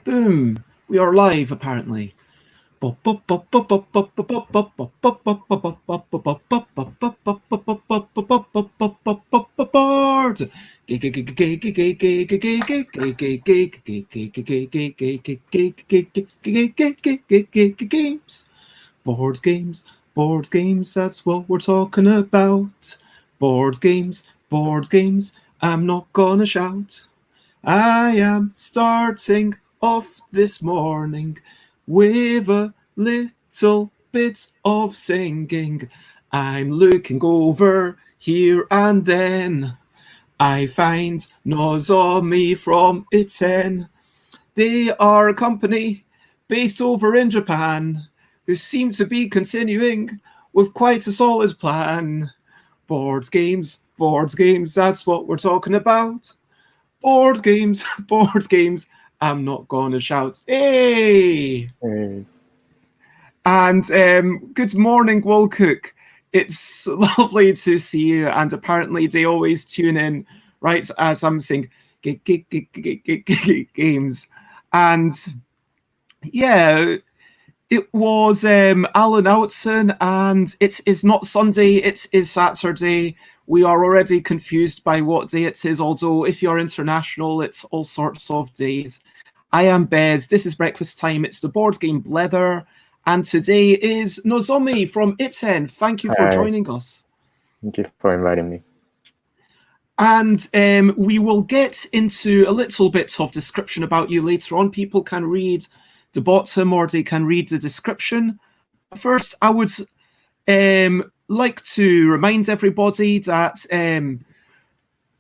Boom! We are live, apparently. Boards, board games, board games, that's what we're talking about. Board games, I'm not gonna shout. I am starting off this morning with a little bit of singing. I'm looking over here and then I find Nozomi from ITTEN. They are a company based over in Japan who seem to be continuing with quite a solid plan. Board games, that's what we're talking about. Board games, board games. I'm not going to shout. Hey! Hey. And good morning, Will Cook. It's lovely to see you. And apparently, they always tune in right as I'm saying games. And yeah, it was Alan Outson, and it is not Sunday, it is Saturday. We are already confused by what day it is, although if you're international, it's all sorts of days. I am Bez, this is breakfast time, it's the board game Blether, and today is Nozomi from ITTEN. Thank you for Hi. joining us. Thank you for inviting me. And we will get into a little bit of description about you later on. People can read the bottom or they can read the description. First, I would like to remind everybody that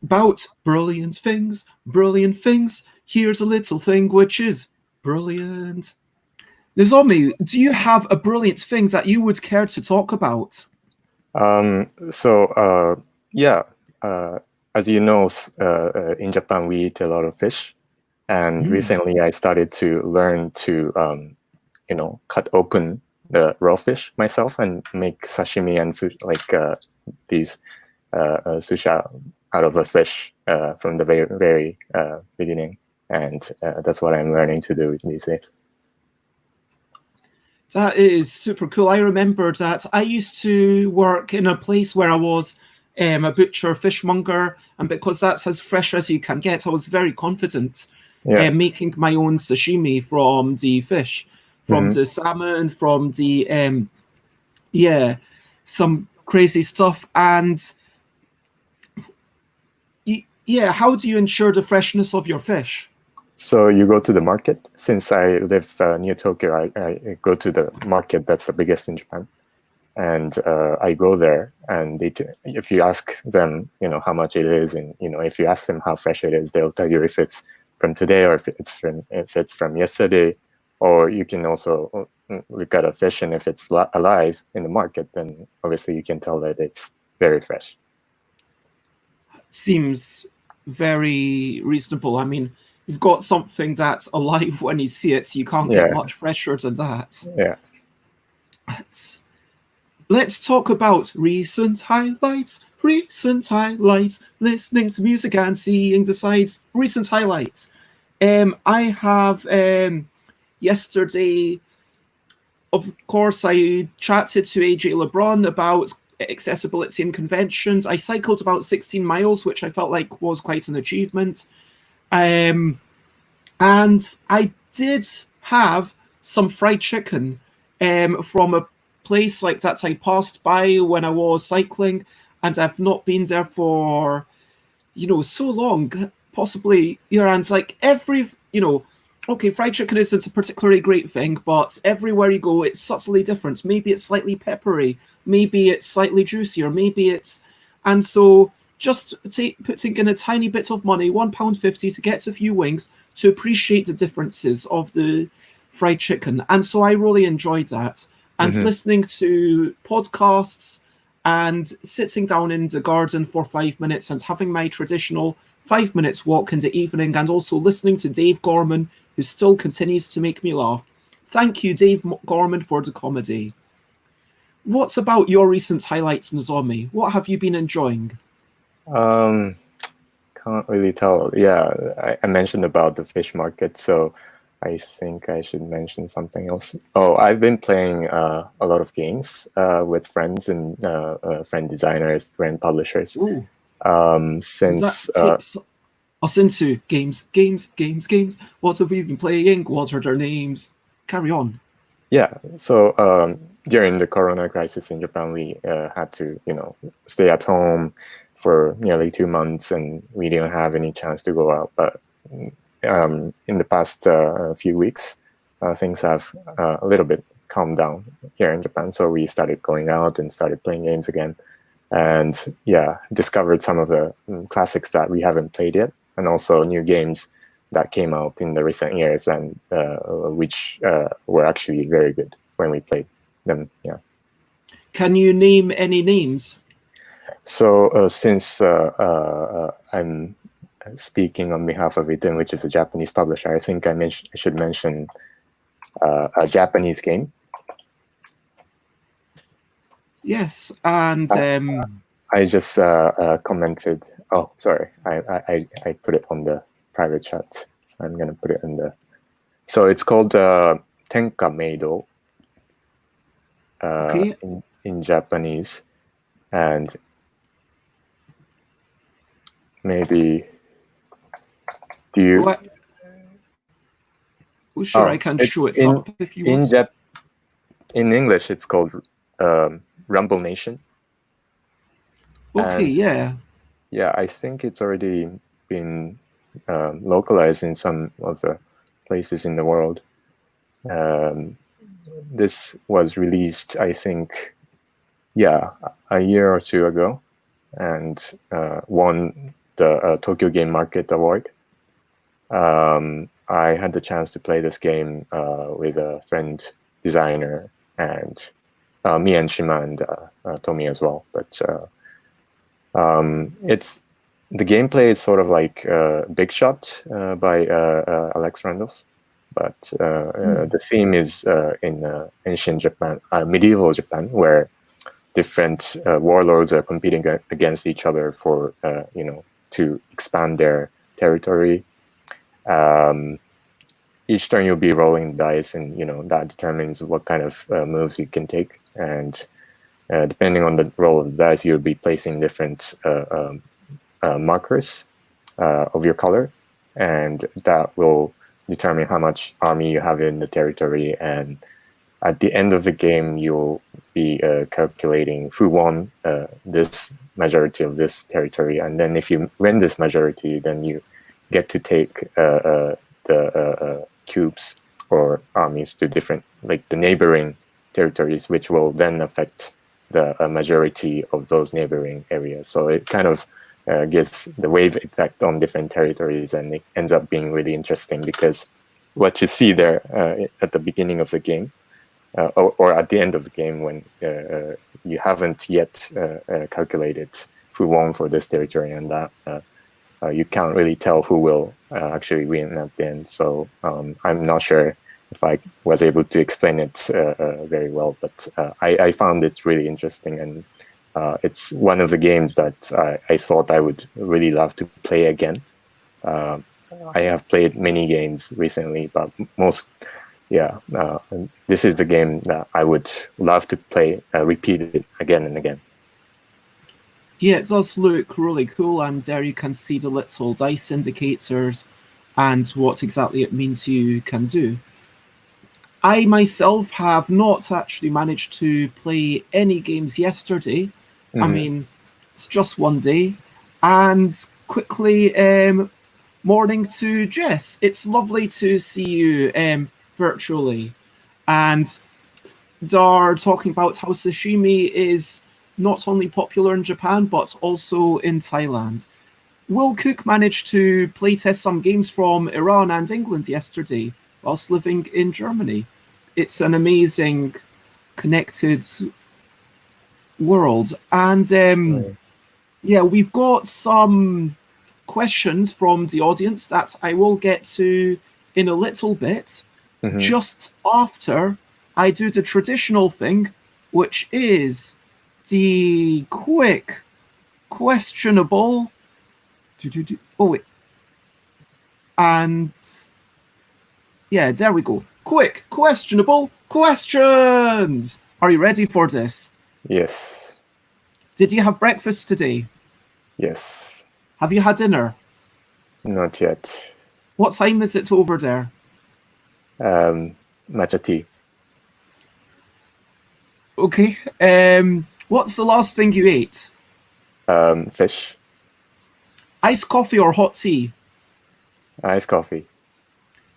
about brilliant things, here's a little thing which is brilliant. Nozomi, do you have a brilliant thing that you would care to talk about? As you know, in Japan we eat a lot of fish, and recently I started to learn to, cut open the raw fish myself and make sashimi and these sushi out of a fish from the very beginning, and that's what I'm learning to do these days. That is super cool. I remember that I used to work in a place where I was a butcher, fishmonger, and because that's as fresh as you can get, I was very confident making my own sashimi from the fish, from the salmon, from the some crazy stuff. And how do you ensure the freshness of your fish? So you go to the market. Since I live near Tokyo, I go to the market that's the biggest in Japan, and I go there. And if you ask them, how much it is, and if you ask them how fresh it is, they'll tell you if it's from today or if it's from yesterday. Or you can also look at a fish, and if it's alive in the market, then obviously you can tell that it's very fresh. Seems very reasonable. I mean, you've got something that's alive when you see it. You can't get much fresher than that. Yeah. Let's talk about recent highlights. Listening to music and seeing the sides. Recent highlights. I have yesterday, of course, I chatted to AJ LeBron about accessibility in conventions. I cycled about 16 miles, which I felt like was quite an achievement. And I did have some fried chicken from a place like that I passed by when I was cycling, and I've not been there for, so long, possibly, and like okay, fried chicken isn't a particularly great thing, but everywhere you go, it's subtly different. Maybe it's slightly peppery, maybe it's slightly juicier, and so just putting in a tiny bit of money, £1.50 to get a few wings, to appreciate the differences of the fried chicken. And so I really enjoyed that. And listening to podcasts and sitting down in the garden for 5 minutes and having my traditional 5 minutes walk in the evening, and also listening to Dave Gorman, who still continues to make me laugh. Thank you, Dave Gorman, for the comedy. What's about your recent highlights, Nozomi? What have you been enjoying? Can't really tell. Yeah, I mentioned about the fish market. So I think I should mention something else. Oh, I've been playing a lot of games with friends and friend designers, friend publishers. Ooh, that Since takes us into games. What have we been playing? What are their names? Carry on. Yeah, so during the Corona crisis in Japan, we had to, stay at home for nearly 2 months, and we didn't have any chance to go out. But in the past few weeks, things have a little bit calmed down here in Japan. So we started going out and started playing games again, and yeah, discovered some of the classics that we haven't played yet, and also new games that came out in the recent years, and which were actually very good when we played them. Yeah. Can you name any names? So since I'm speaking on behalf of ITTEN, which is a Japanese publisher, I think I should mention a Japanese game. Yes, and I just commented. Oh, sorry, I put it on the private chat, so I'm gonna put it in the. So it's called Tenka Meido okay. in Japanese, and maybe do you? What? Oh, sure, I can show it up if you want. In English, it's called Rumble Nation. Okay, and, yeah. Yeah, I think it's already been localized in some of the places in the world. This was released, I think, a year or two ago, and won the Tokyo Game Market Award. I had the chance to play this game with a friend designer, and me and Shima and Tomi as well. But it's the gameplay is sort of like Big Shot by Alex Randolph, but the theme is in ancient Japan, medieval Japan, where different warlords are competing against each other for to expand their territory. Each turn you'll be rolling dice, and that determines what kind of moves you can take, and depending on the roll of the dice, you'll be placing different markers of your color, and that will determine how much army you have in the territory. And at the end of the game, you'll be calculating who won this majority of this territory, and then if you win this majority, then you get to take the cubes or armies to different, like the neighboring territories, which will then affect the majority of those neighboring areas. So it kind of gives the wave effect on different territories, and it ends up being really interesting because what you see there at the beginning of the game, or at the end of the game, when you haven't yet calculated who won for this territory, and that you can't really tell who will actually win at the end. So I'm not sure if I was able to explain it very well, but I found it really interesting, and it's one of the games that I thought I would really love to play again. I have played many games recently, but this is the game that I would love to play, repeat it again and again. Yeah, it does look really cool, and there you can see the little dice indicators and what exactly it means you can do. I myself have not actually managed to play any games yesterday. Mm-hmm. I mean, it's just one day. And quickly, morning to Jess. It's lovely to see you virtually. And they're talking about how sashimi is not only popular in Japan, but also in Thailand. Will Cook managed to playtest some games from Iran and England yesterday whilst living in Germany. It's an amazing connected world. And yeah, we've got some questions from the audience that I will get to in a little bit, just after I do the traditional thing, which is the quick, questionable. Oh wait, and Yeah, there we go. Quick, questionable questions. Are you ready for this? Yes. Did you have breakfast today? Yes. Have you had dinner? Not yet. What time is it over there? Matcha tea. Okay. What's the last thing you ate? Fish. Iced coffee or hot tea? Iced coffee.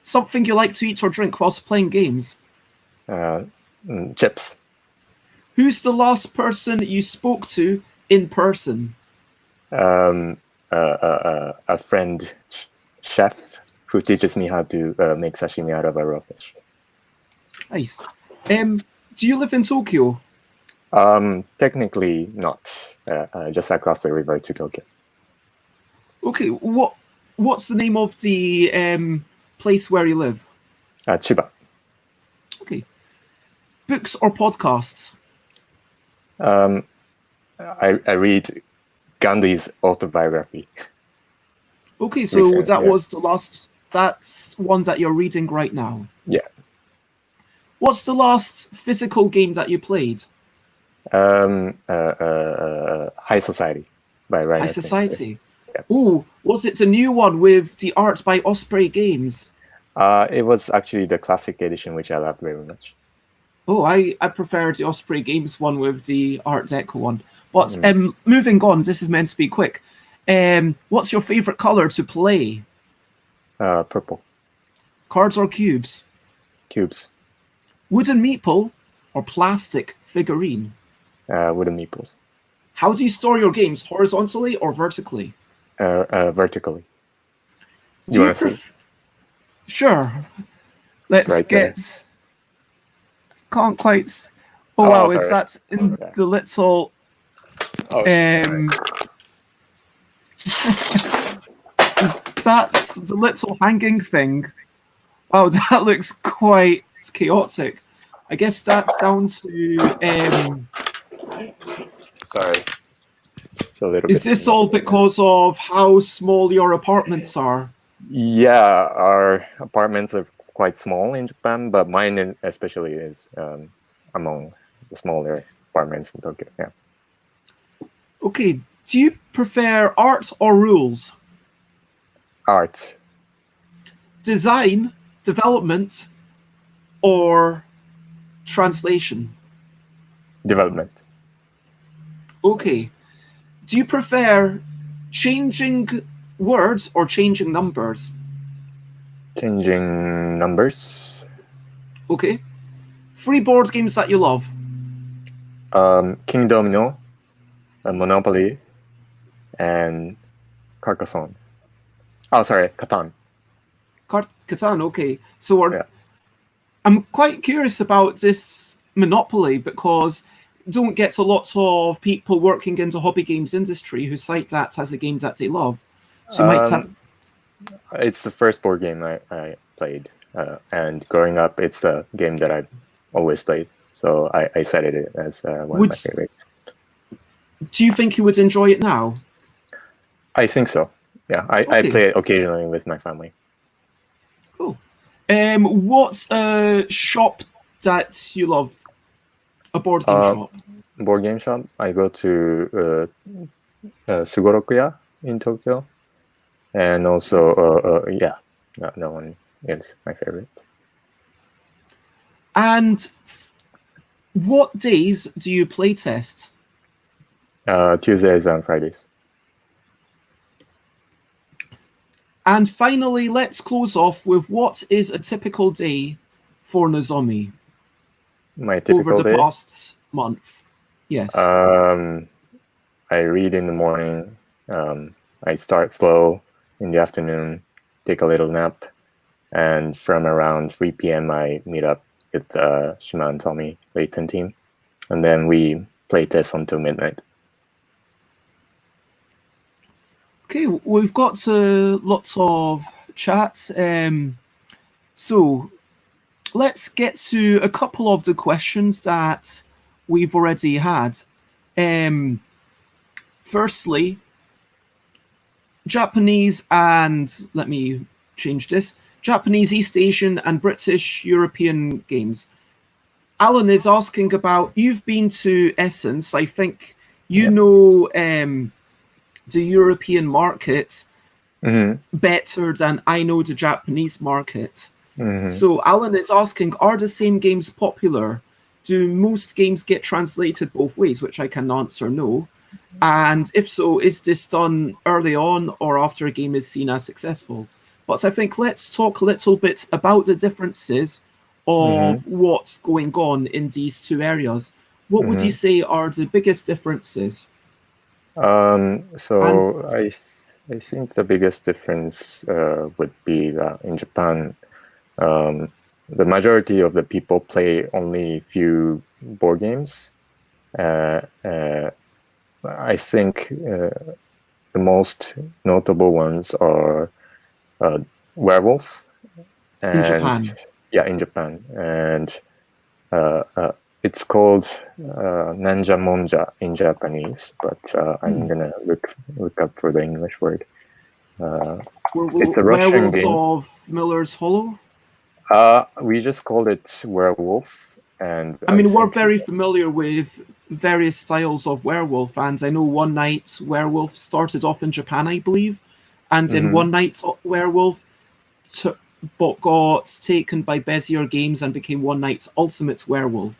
Something you like to eat or drink whilst playing games? Chips. Who's the last person you spoke to in person? A friend, chef, who teaches me how to make sashimi out of a raw fish. Nice. Do you live in Tokyo? Technically not. Just across the river to Tokyo. Okay. What's the name of the place where you live? Chiba. Okay. Books or podcasts? I read Gandhi's autobiography. Okay, so Recent, that yeah. was the last. That's one that you're reading right now. Yeah. What's the last physical game that you played? High Society by Ryan. High Society. Yeah. Oh, was it the new one with the art by Osprey Games? It was actually the classic edition, which I loved very much. Oh, I prefer the Osprey Games one with the Art Deco one. But moving on, this is meant to be quick. What's your favorite color to play? Purple. Cards or cubes? Cubes. Wooden meeple or plastic figurine? Wooden meeples. How do you store your games, horizontally or vertically? Vertically. Do you want to see? Sure. Let's right get. there. Can't quite. Oh wow! sorry. Is that in the little? Oh, Is that the little hanging thing? Wow, that looks quite chaotic. I guess that's down to. Sorry. It's a little Is bit. this all because of how small your apartments are? Yeah, our apartments are quite small in Japan, but mine especially is among the smaller apartments in Tokyo. Yeah. Okay, do you prefer art or rules? Art. Design, development, or translation? Development. Okay. Do you prefer changing words or changing numbers? Changing numbers. Okay. 3 board games that you love? King Domino, Monopoly, and Carcassonne. Oh, sorry, Catan. Catan, okay. So I'm quite curious about this Monopoly because don't get a lot of people working in the hobby games industry who cite that as a game that they love. So you might have. It's the first board game I played, and growing up, it's the game that I've always played. So I cited it as one of my favorites. Do you think you would enjoy it now? I think so. Yeah, I play it occasionally with my family. Cool. What's a shop that you love? A board game shop? Board game shop? I go to Sugorokuya in Tokyo. And also, that one is my favorite. And what days do you play test? Tuesdays and Fridays. And finally, let's close off with what is a typical day for Nozomi? My typical over the day? past month. Yes. I read in the morning. I start slow in the afternoon, take a little nap, and from around 3 p.m. I meet up with Shima and Tommy, the ITTEN team, and then we play test until midnight. Okay, we've got lots of chats. So let's get to a couple of the questions that we've already had. Firstly, Japanese and let me change this. Japanese, East Asian, and British European games. Alan is asking about, you've been to Essence, I think you know the European market better than I know the Japanese market. So Alan is asking, are the same games popular? Do most games get translated both ways? Which I can answer no. And if so, is this done early on or after a game is seen as successful? But I think let's talk a little bit about the differences of what's going on in these two areas. What would you say are the biggest differences? I think the biggest difference would be that in Japan, the majority of the people play only few board games. I think the most notable ones are Werewolf. And, in Japan. Yeah, in Japan. And it's called Nanja Monja in Japanese, but I'm gonna look up for the English word. It's a Russian game. Werewolves of Miller's Hollow? We just called it Werewolf, and I mean, we're very familiar with various styles of werewolf, and I know One Night Werewolf started off in Japan, I believe, and in One Night Werewolf got taken by Bezier Games and became One Night Ultimate Werewolf.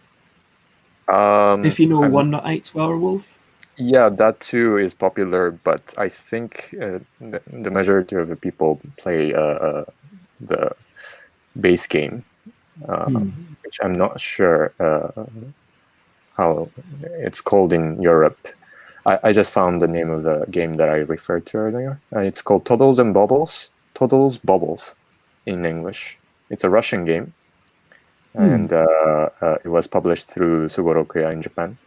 If you know One Night Werewolf. Yeah, that too is popular, but I think the majority of the people play the base game, which I'm not sure how it's called in Europe. I just found the name of the game that I referred to earlier. It's called Toddles and Bubbles. Toddles Bubbles in English. It's a Russian game, and it was published through Sugorokuya in Japan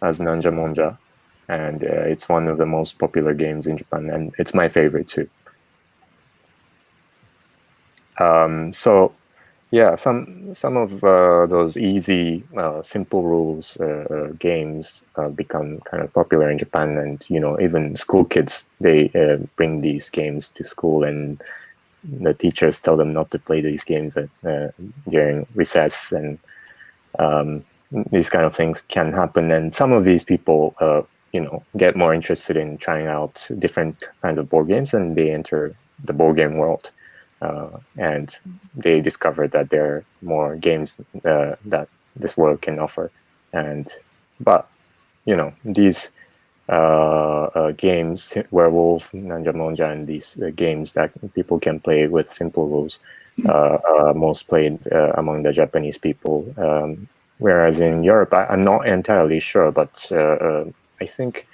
as Nanja Monja, and it's one of the most popular games in Japan, and it's my favorite too. So yeah, some of those easy, simple rules games become kind of popular in Japan, and even school kids, they bring these games to school, and the teachers tell them not to play these games during recess, and these kind of things can happen. And some of these people, get more interested in trying out different kinds of board games, and they enter the board game world. And they discovered that there are more games that this world can offer, but these games, Werewolf, Nanja Monja, and these games that people can play with simple rules, are most played among the Japanese people. Whereas in Europe, I'm not entirely sure, but I think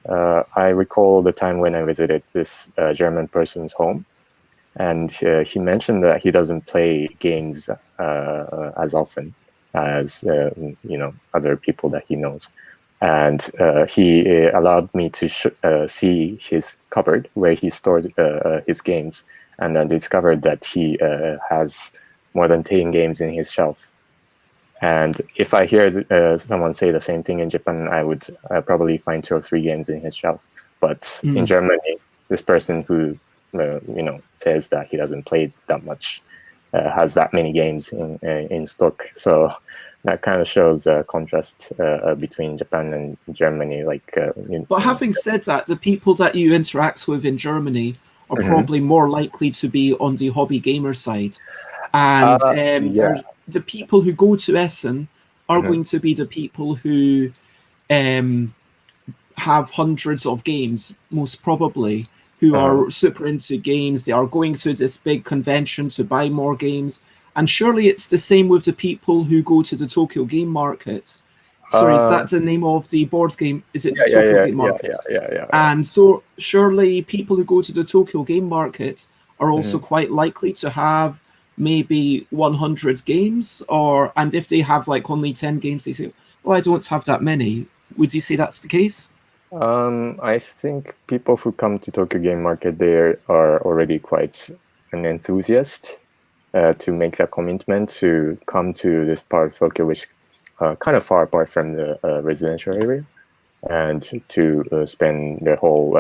I recall the time when I visited this German person's home. And he mentioned that he doesn't play games as often as other people that he knows, and he allowed me to see his cupboard where he stored his games, and I discovered that he has more than 10 games in his shelf. And if I hear someone say the same thing in Japan, I would probably find 2 or 3 games in his shelf. But in Germany, this person who says that he doesn't play that much has that many games in stock. So that kind of shows a contrast between Japan and Germany. But having said that, the people that you interact with in Germany are probably more likely to be on the hobby gamer side, and the people who go to Essen are going to be the people who have hundreds of games, most probably, who are super into games. They are going to this big convention to buy more games. And surely it's the same with the people who go to the Tokyo Game Market. Sorry, is that the name of the board game? Is it the Tokyo Game Market? Yeah. And so surely people who go to the Tokyo Game Market are also quite likely to have maybe 100 games, and if they have like only 10 games, they say, well, I don't have that many. Would you say that's the case? I think people who come to Tokyo Game Market, they are already quite an enthusiast to make that commitment to come to this part of Tokyo, which is kind of far apart from the residential area, and to spend their whole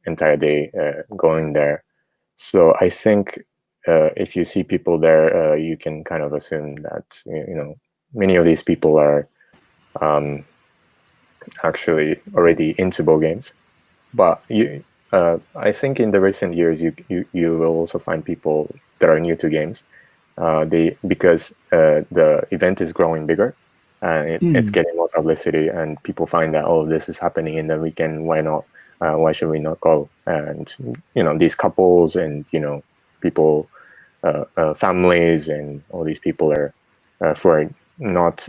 entire day going there. So I think if you see people there, you can kind of assume that many of these people are actually already into board games. But I think in the recent years, you will also find people that are new to games. Because the event is growing bigger, and it's getting more publicity, and people find that, oh, this is happening in the weekend. Why not? Why should we not go? And these couples and people, families, and all these people are who are not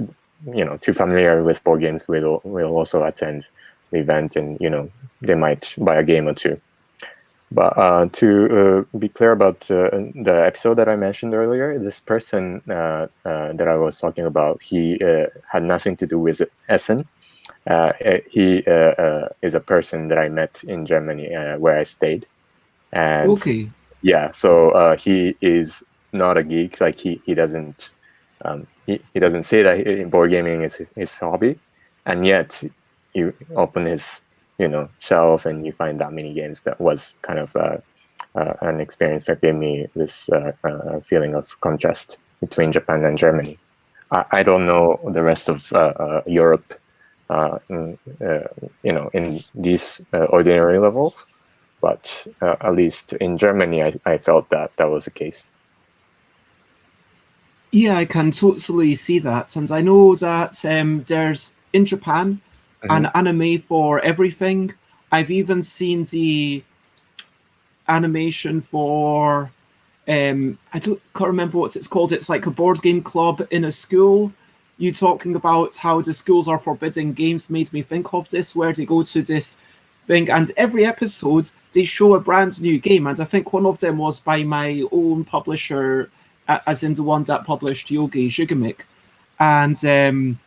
too familiar with board games will also attend the event, and they might buy a game or two. But to be clear about the episode that I mentioned earlier, this person that I was talking about, he had nothing to do with Essen. He is a person that I met in Germany where I stayed. And Okay. yeah, so he is not a geek. Like he doesn't he doesn't say that board gaming is his hobby, and yet you open his shelf and you find that many games. That was kind of an experience that gave me this feeling of contrast between Japan and Germany. I don't know the rest of Europe, in these ordinary levels, but at least in Germany, I felt that was the case. Yeah, I can totally see that, and I know that there's in Japan an anime for everything. I've even seen the animation for can't remember what it's called. It's like a board game club in a school. You talking about how the schools are forbidding games made me think of this, where they go to this thing, and every episode they show a brand new game, and I think one of them was by my own publisher, as in the one that published Yogi Shigamik. And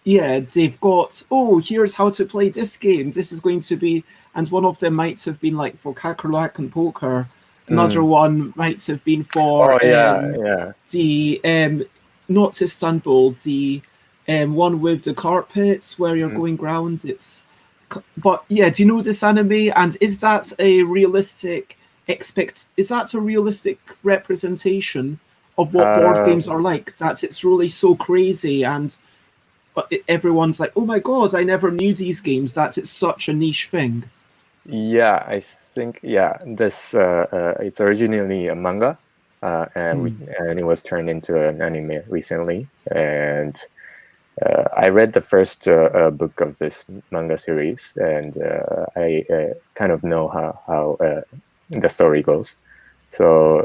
yeah, they've got, oh, here's how to play this game. This is going to be, and one of them might have been like for Kakerlak and Poker. Another one might have been for the not Istanbul, the one with the carpets where you're going round. But yeah, do you know this anime? And is that a realistic is that a realistic representation of what board games are like? That it's really so crazy, and everyone's like, oh my god, I never knew these games. That it's such a niche thing. Yeah, I think this it's originally a manga, and it was turned into an anime recently. And I read the first book of this manga series, and I kind of know how the story goes. So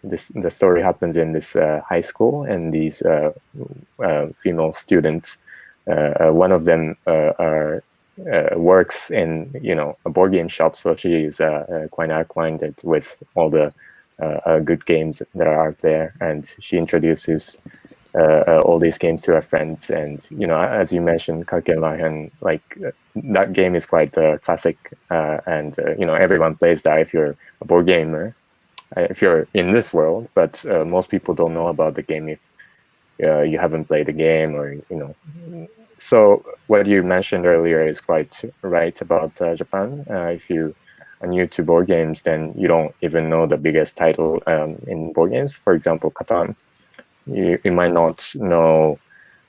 the story happens in this high school, and these female students, one of them works in a board game shop, so she is quite acquainted with all the good games that are out there, and she introduces all these games to her friends. And as you mentioned, Kakelahan, like that game is quite classic, and everyone plays that if you're a board gamer, if you're in this world. But most people don't know about the game if you haven't played the game, or So what you mentioned earlier is quite right about Japan. If you are new to board games, then you don't even know the biggest title in board games. For example, Catan. You might not know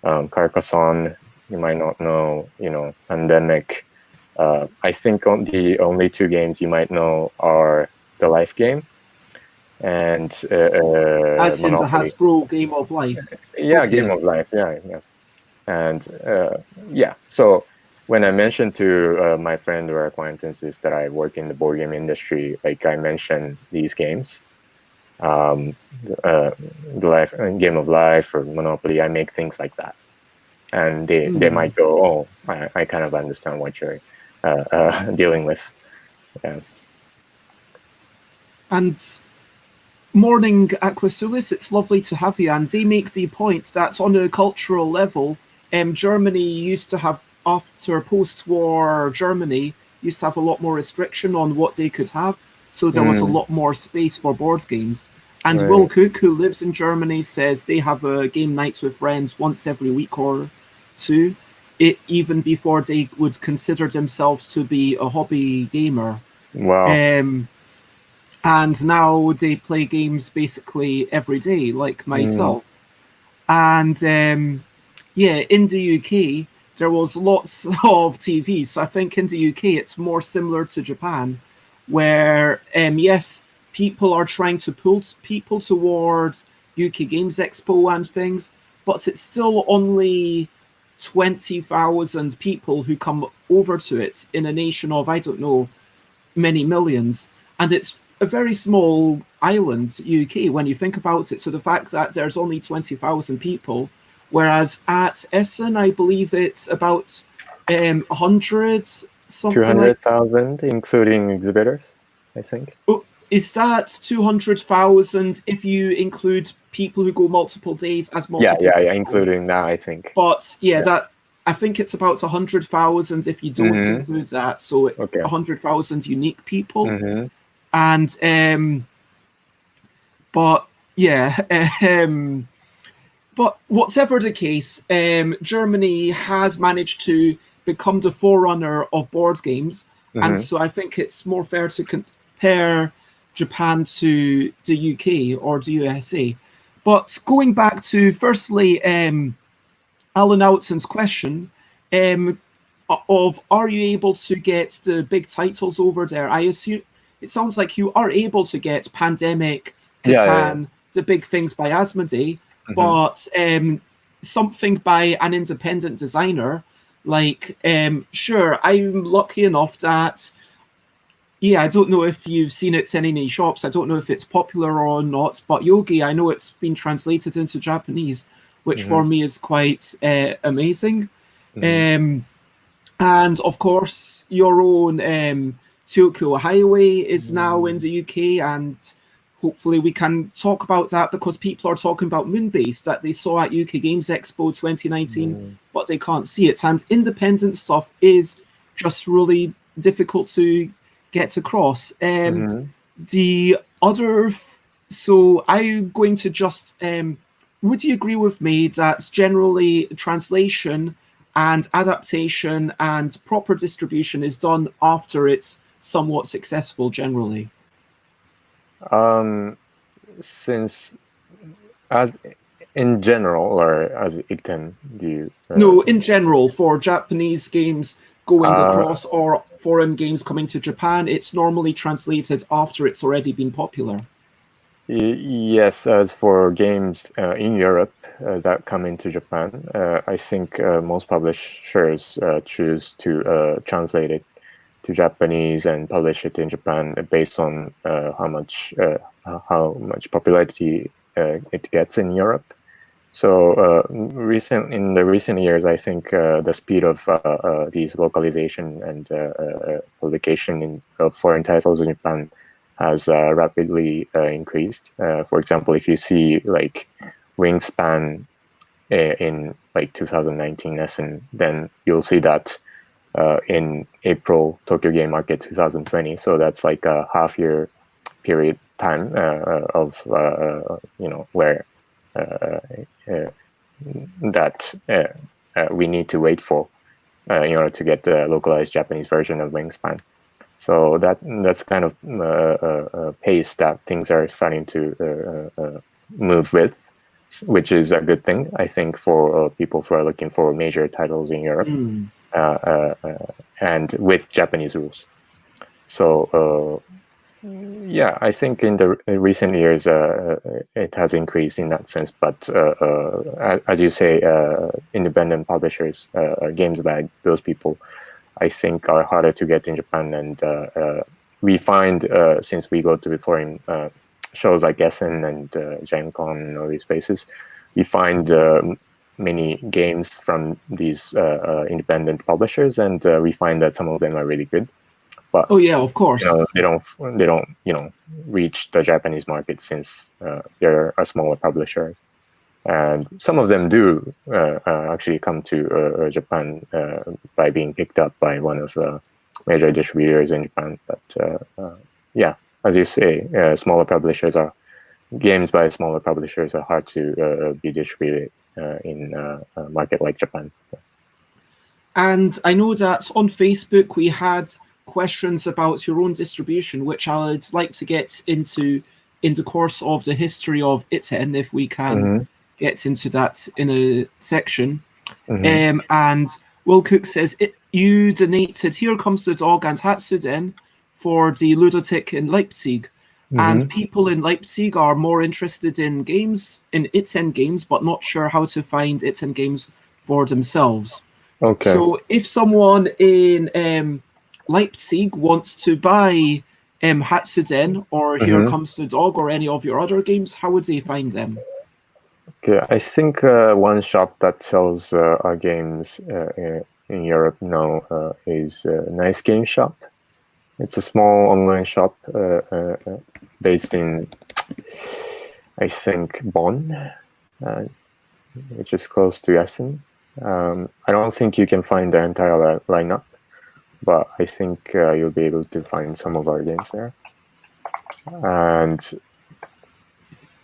Carcassonne. You might not know, Pandemic. I think the only two games you might know are the Life game and As in the Monopoly. Hasbro Game of Life. Yeah, Okay. Game of Life. Yeah. And so when I mentioned to my friend or acquaintances that I work in the board game industry, like I mentioned these games, the Game of Life or Monopoly, I make things like that, and they might go, oh, I kind of understand what you're dealing with. Yeah. And morning, Aquasulis, it's lovely to have you. And they make the point that on a cultural level, Germany used to have, after post-war Germany, used to have a lot more restriction on what they could have. So there was a lot more space for board games. And Right. Will Cook, who lives in Germany, says they have a game night with friends once every week or two, even before they would consider themselves to be a hobby gamer. Wow. and now they play games basically every day, like myself. And yeah, in the UK, there was lots of TVs. So I think in the UK, it's more similar to Japan, where yes, people are trying to pull people towards UK Games Expo and things, but it's still only 20,000 people who come over to it in a nation of, I don't know, many millions. And it's a very small island, UK, when you think about it. So the fact that there's only 20,000 people, whereas at Essen, I believe it's about 100, something like 200,000, including exhibitors, I think. Oh, is that 200,000 if you include people who go multiple days as multiple Yeah, people? including now, I think. But yeah, that I think it's about 100,000 if you don't include that. So 100,000 unique people. And but yeah, but whatever the case, Germany has managed to become the forerunner of board games, and so I think it's more fair to compare Japan to the UK or the USA. But going back to firstly, Alan Outson's question of are you able to get the big titles over there? I assume it sounds like you are able to get Pandemic, Catan, the big things by Asmodee, but something by an independent designer, like sure, I'm lucky enough that I don't know if you've seen it in any shops. I don't know if it's popular or not, but Yogi, I know it's been translated into Japanese, which for me is quite amazing. And of course, your own Tokyo Highway is now in the UK, and hopefully we can talk about that because people are talking about Moonbase that they saw at UK Games Expo 2019, but they can't see it. And independent stuff is just really difficult to get across. The other, so I'm going to just, would you agree with me that generally translation and adaptation and proper distribution is done after it's somewhat successful generally? Since as in general or as ITTEN, do you? No, in general, for Japanese games going across or foreign games coming to Japan, it's normally translated after it's already been popular. Yes, as for games in Europe that come into Japan, I think most publishers choose to translate it to Japanese and publish it in Japan based on how much popularity it gets in Europe. So in the recent years, I think the speed of these localization and publication of foreign titles in Japan has rapidly increased. For example, if you see like Wingspan in like 2019 Essen, then you'll see that in April Tokyo Game Market 2020. So that's like a half-year period time of where that we need to wait for in order to get the localized Japanese version of Wingspan. So that's kind of a pace that things are starting to move with, which is a good thing, I think, for people who are looking for major titles in Europe and with Japanese rules. So yeah, I think in the recent years it has increased in that sense. But as you say, independent publishers, games by those people, I think are harder to get in Japan. And we find, since we go to foreign shows like Essen and Gen Con and all these places, we find many games from these independent publishers, and we find that some of them are really good. But oh yeah, of course, they don't reach the Japanese market since they're a smaller publisher. And some of them do actually come to Japan by being picked up by one of the major distributors in Japan. But yeah, as you say, smaller publishers games by smaller publishers are hard to be distributed in a market like Japan. And I know that on Facebook we had questions about your own distribution, which I'd like to get into in the course of the history of ITTEN, if we can get into that in a section. And Will Cook says, you donated Here Comes the Dog and Hatsuden for the Ludothek in Leipzig. And people in Leipzig are more interested in games, in ITTEN games, but not sure how to find ITTEN games for themselves. Okay. So if someone in Leipzig wants to buy Hatsuden or Here Comes the Dog or any of your other games, how would they find them? Okay, I think one shop that sells our games in Europe now is Nice Game Shop. It's a small online shop based in, I think, Bonn, which is close to Essen. I don't think you can find the entire lineup, but I think you'll be able to find some of our games there. And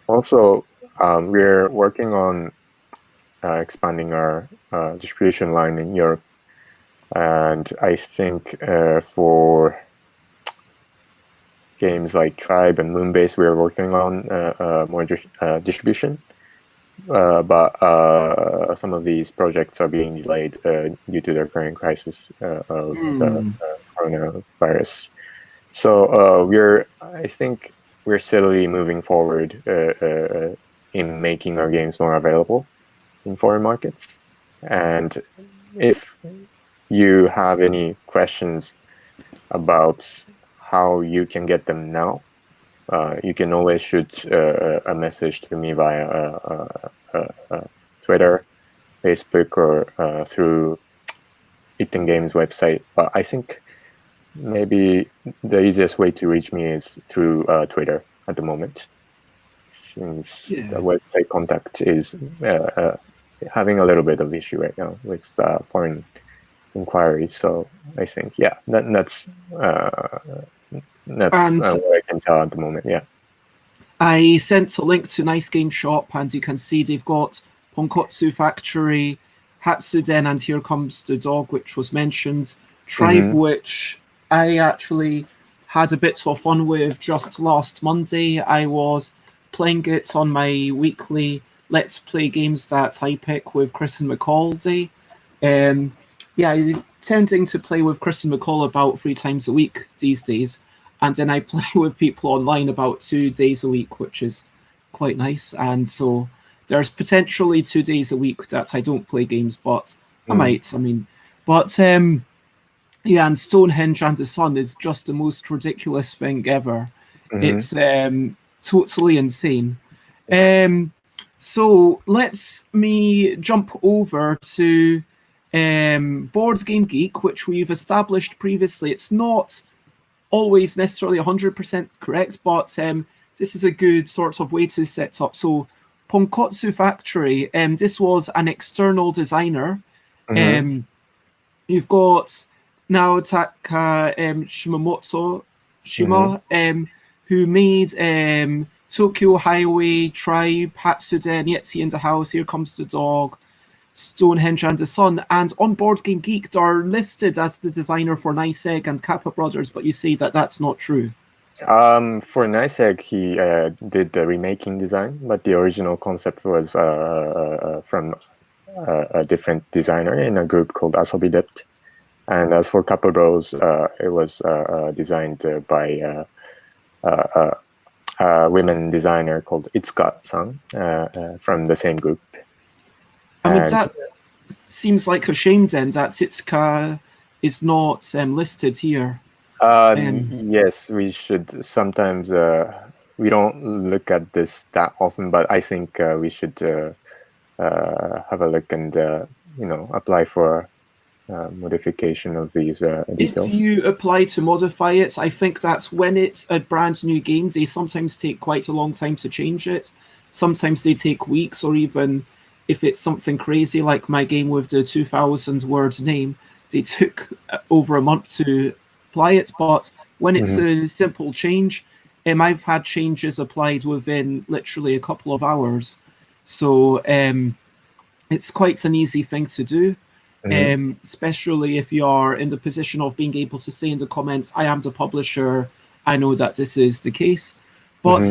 also, we're working on expanding our distribution line in Europe. And I think for games like Tribe and Moonbase, we're working on more distribution. But some of these projects are being delayed due to the current crisis of the coronavirus. So I think we're steadily moving forward in making our games more available in foreign markets. And if you have any questions about how you can get them now, you can always shoot a message to me via Twitter, Facebook, or through ITTEN Games website. But I think maybe the easiest way to reach me is through Twitter at the moment, since the website contact is having a little bit of issue right now with foreign inquiries. So I think, yeah, that's what I can tell at the moment. Yeah. I sent a link to Nice Game Shop, and you can see they've got Ponkotsu Factory, Hatsuden, and Here Comes the Dog, which was mentioned. Tribe, which I actually had a bit of fun with just last Monday. I was playing it on my weekly Let's Play Games That I Pick with Chris and McCall day. I'm tending to play with Chris and McCall about 3 times a week these days. And then I play with people online about 2 days a week, which is quite nice. And so there's potentially 2 days a week that I don't play games, but I might. And Stonehenge and the Sun is just the most ridiculous thing ever. It's totally insane. So let's me jump over to Board Game Geek, which we've established previously. It's not always necessarily 100% correct, but this is a good sort of way to set up. So Ponkotsu Factory, this was an external designer. You've got Naotaka Shima, who made Tokyo Highway, Tribe, Hatsuden, Yetzi in the House, Here Comes the Dog, Stonehenge and the Sun, and on Board Game Geek they're listed as the designer for Nice Egg and Kappa Brothers, but you say that that's not true. For Nice Egg, he did the remaking design, but the original concept was from a different designer in a group called Asmodee. And as for Kappa Bros, it was designed by a women designer called Itsuka-san from the same group. I mean, that seems like a shame then that Itsuka is not listed here. Yes, we should sometimes, we don't look at this that often, but I think we should have a look and, apply for modification of these details. If you apply to modify it, I think that's when it's a brand new game, they sometimes take quite a long time to change it. Sometimes they take weeks, or even if it's something crazy like my game with the 2,000 word name, they took over a month to apply it. But when it's a simple change, I've had changes applied within literally a couple of hours. So it's quite an easy thing to do. especially if you are in the position of being able to say in the comments, I am the publisher, I know that this is the case. But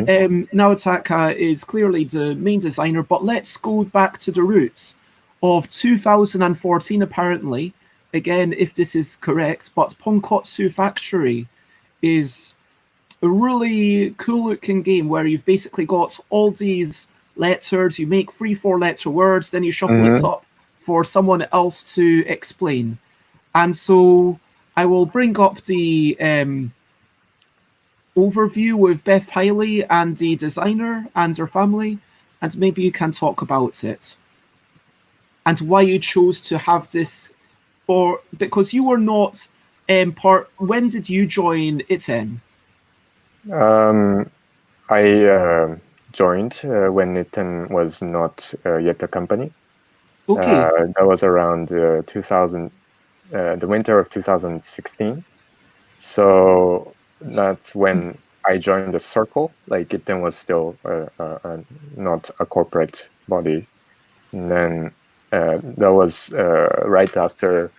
Naotaka is clearly the main designer, but let's go back to the roots of 2014, apparently. Again, if this is correct, but Ponkotsu Factory is a really cool-looking game where you've basically got all these letters, you make 3 4-letter words, then you shuffle it up for someone else to explain. And so I will bring up the overview with Beth Hiley and the designer and her family, and maybe you can talk about it and why you chose to have this, or because you were not part. When did you join ITTEN? I joined when ITTEN was not yet a company. Okay. That was around 2000, the winter of 2016. So that's when I joined the circle. Like ITTEN was still not a corporate body. And then that was right after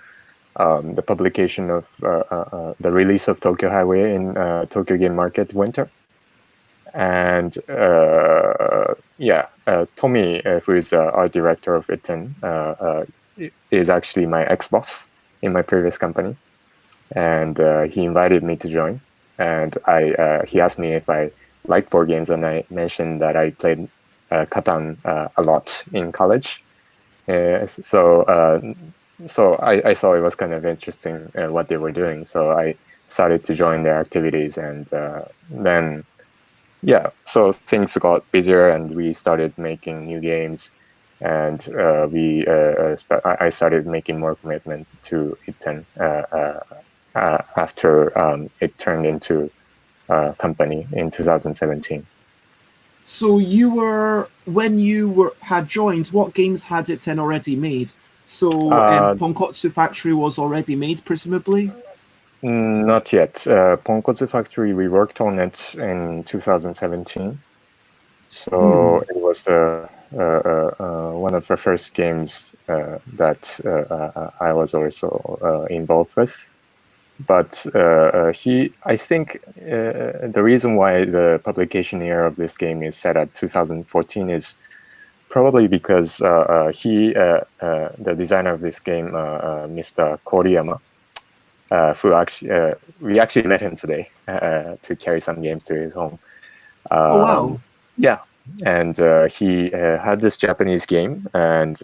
the publication of the release of Tokyo Highway in Tokyo Game Market Winter. And Tommy, who is art director of ITTEN, is actually my ex-boss in my previous company. And he invited me to join. And he asked me if I liked board games, and I mentioned that I played Catan a lot in college. So I thought it was kind of interesting what they were doing. So I started to join their activities, and then so things got busier, and we started making new games, and I started making more commitment to ITTEN after it turned into a company in 2017. So when you had joined, what games had ITTEN already made? So Ponkotsu Factory was already made, presumably? Not yet. Ponkotsu Factory, we worked on it in 2017. So it was one of the first games that I was also involved with. But I think the reason why the publication year of this game is set at 2014 is probably because the designer of this game, Mr. Koriyama, we actually met him today to carry some games to his home. Oh, wow. Yeah, and he had this Japanese game, and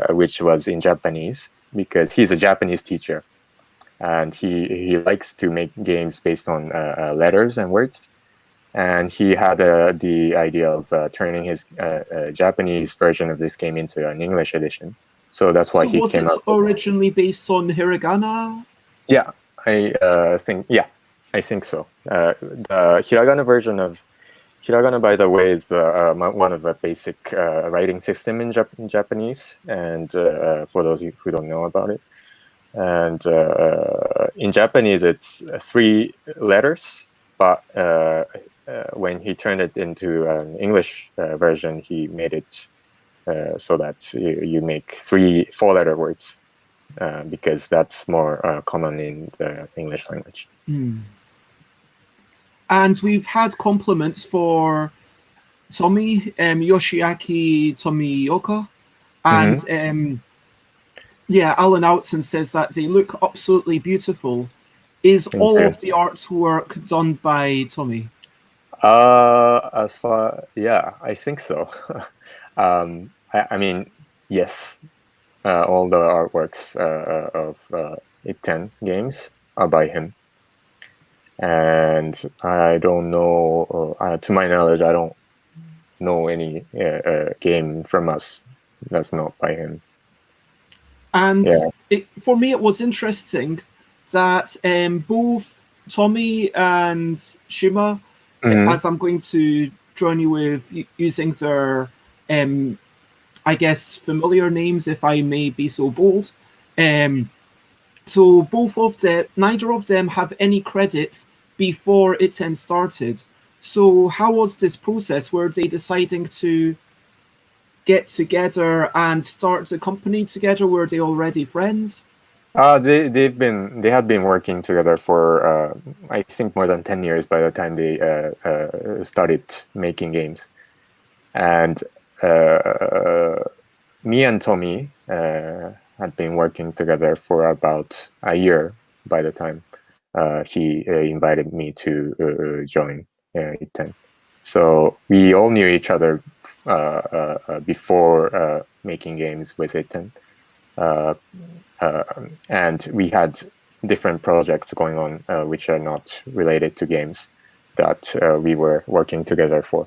which was in Japanese because he's a Japanese teacher, and he likes to make games based on letters and words. And he had the idea of turning his Japanese version of this game into an English edition. So that's why he came up. Was it originally based on hiragana? Yeah, I think so. The hiragana version of hiragana, by the way, is one of the basic writing system in Japanese, and for those who don't know about it. And in Japanese, it's 3 letters, but when he turned it into an English version, he made it so that you make 3 4-letter words because that's more common in the English language. And we've had compliments for Tommy, Yoshiaki Tomioka, and Alan Outson says that they look absolutely beautiful. Is all of the artwork done by Tommy? I think so. I mean, yes, all the artworks of ITTEN games are by him. And I don't know, to my knowledge, I don't know any game from us that's not by him. And for me, it was interesting that both Tommy and Shima, as I'm going to join you with using their, I guess, familiar names, if I may be so bold. So neither of them have any credits before ITTEN started. So how was this process? Were they deciding to get together and start a company together? Were they already friends? They had been working together for I think more than 10 years by the time they started making games, and me and Tommy had been working together for about a year by the time he invited me to join ITTEN. So we all knew each other before making games with ITTEN. And we had different projects going on which are not related to games that we were working together for.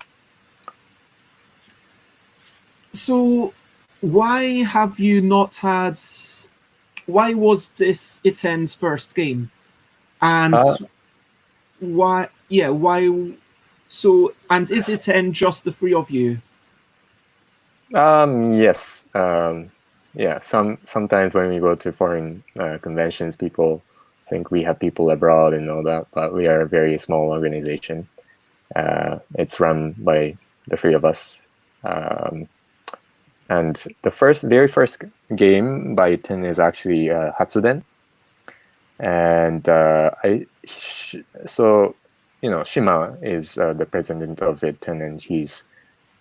So, why have you not had? Why was this ITTEN's first game? And why? Yeah, why? So, and is ITTEN just the three of you? Yes. Yeah. Sometimes when we go to foreign conventions, people think we have people abroad and all that, but we are a very small organization. It's run by the three of us. And the very first game by ITTEN is actually Hatsuden. And so, Shima is the president of ITTEN, and he's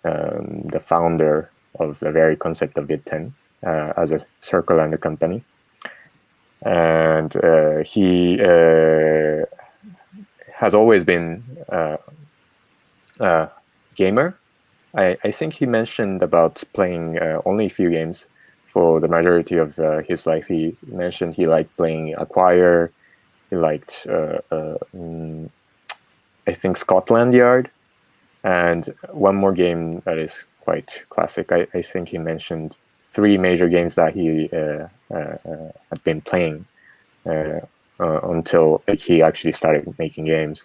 the founder of the very concept of ITTEN as a circle and a company. And he has always been a gamer. I think he mentioned about playing only a few games for the majority of his life. He mentioned he liked playing Acquire. He liked, I think, Scotland Yard. And one more game that is quite classic. I think he mentioned 3 major games that he had been playing until he actually started making games.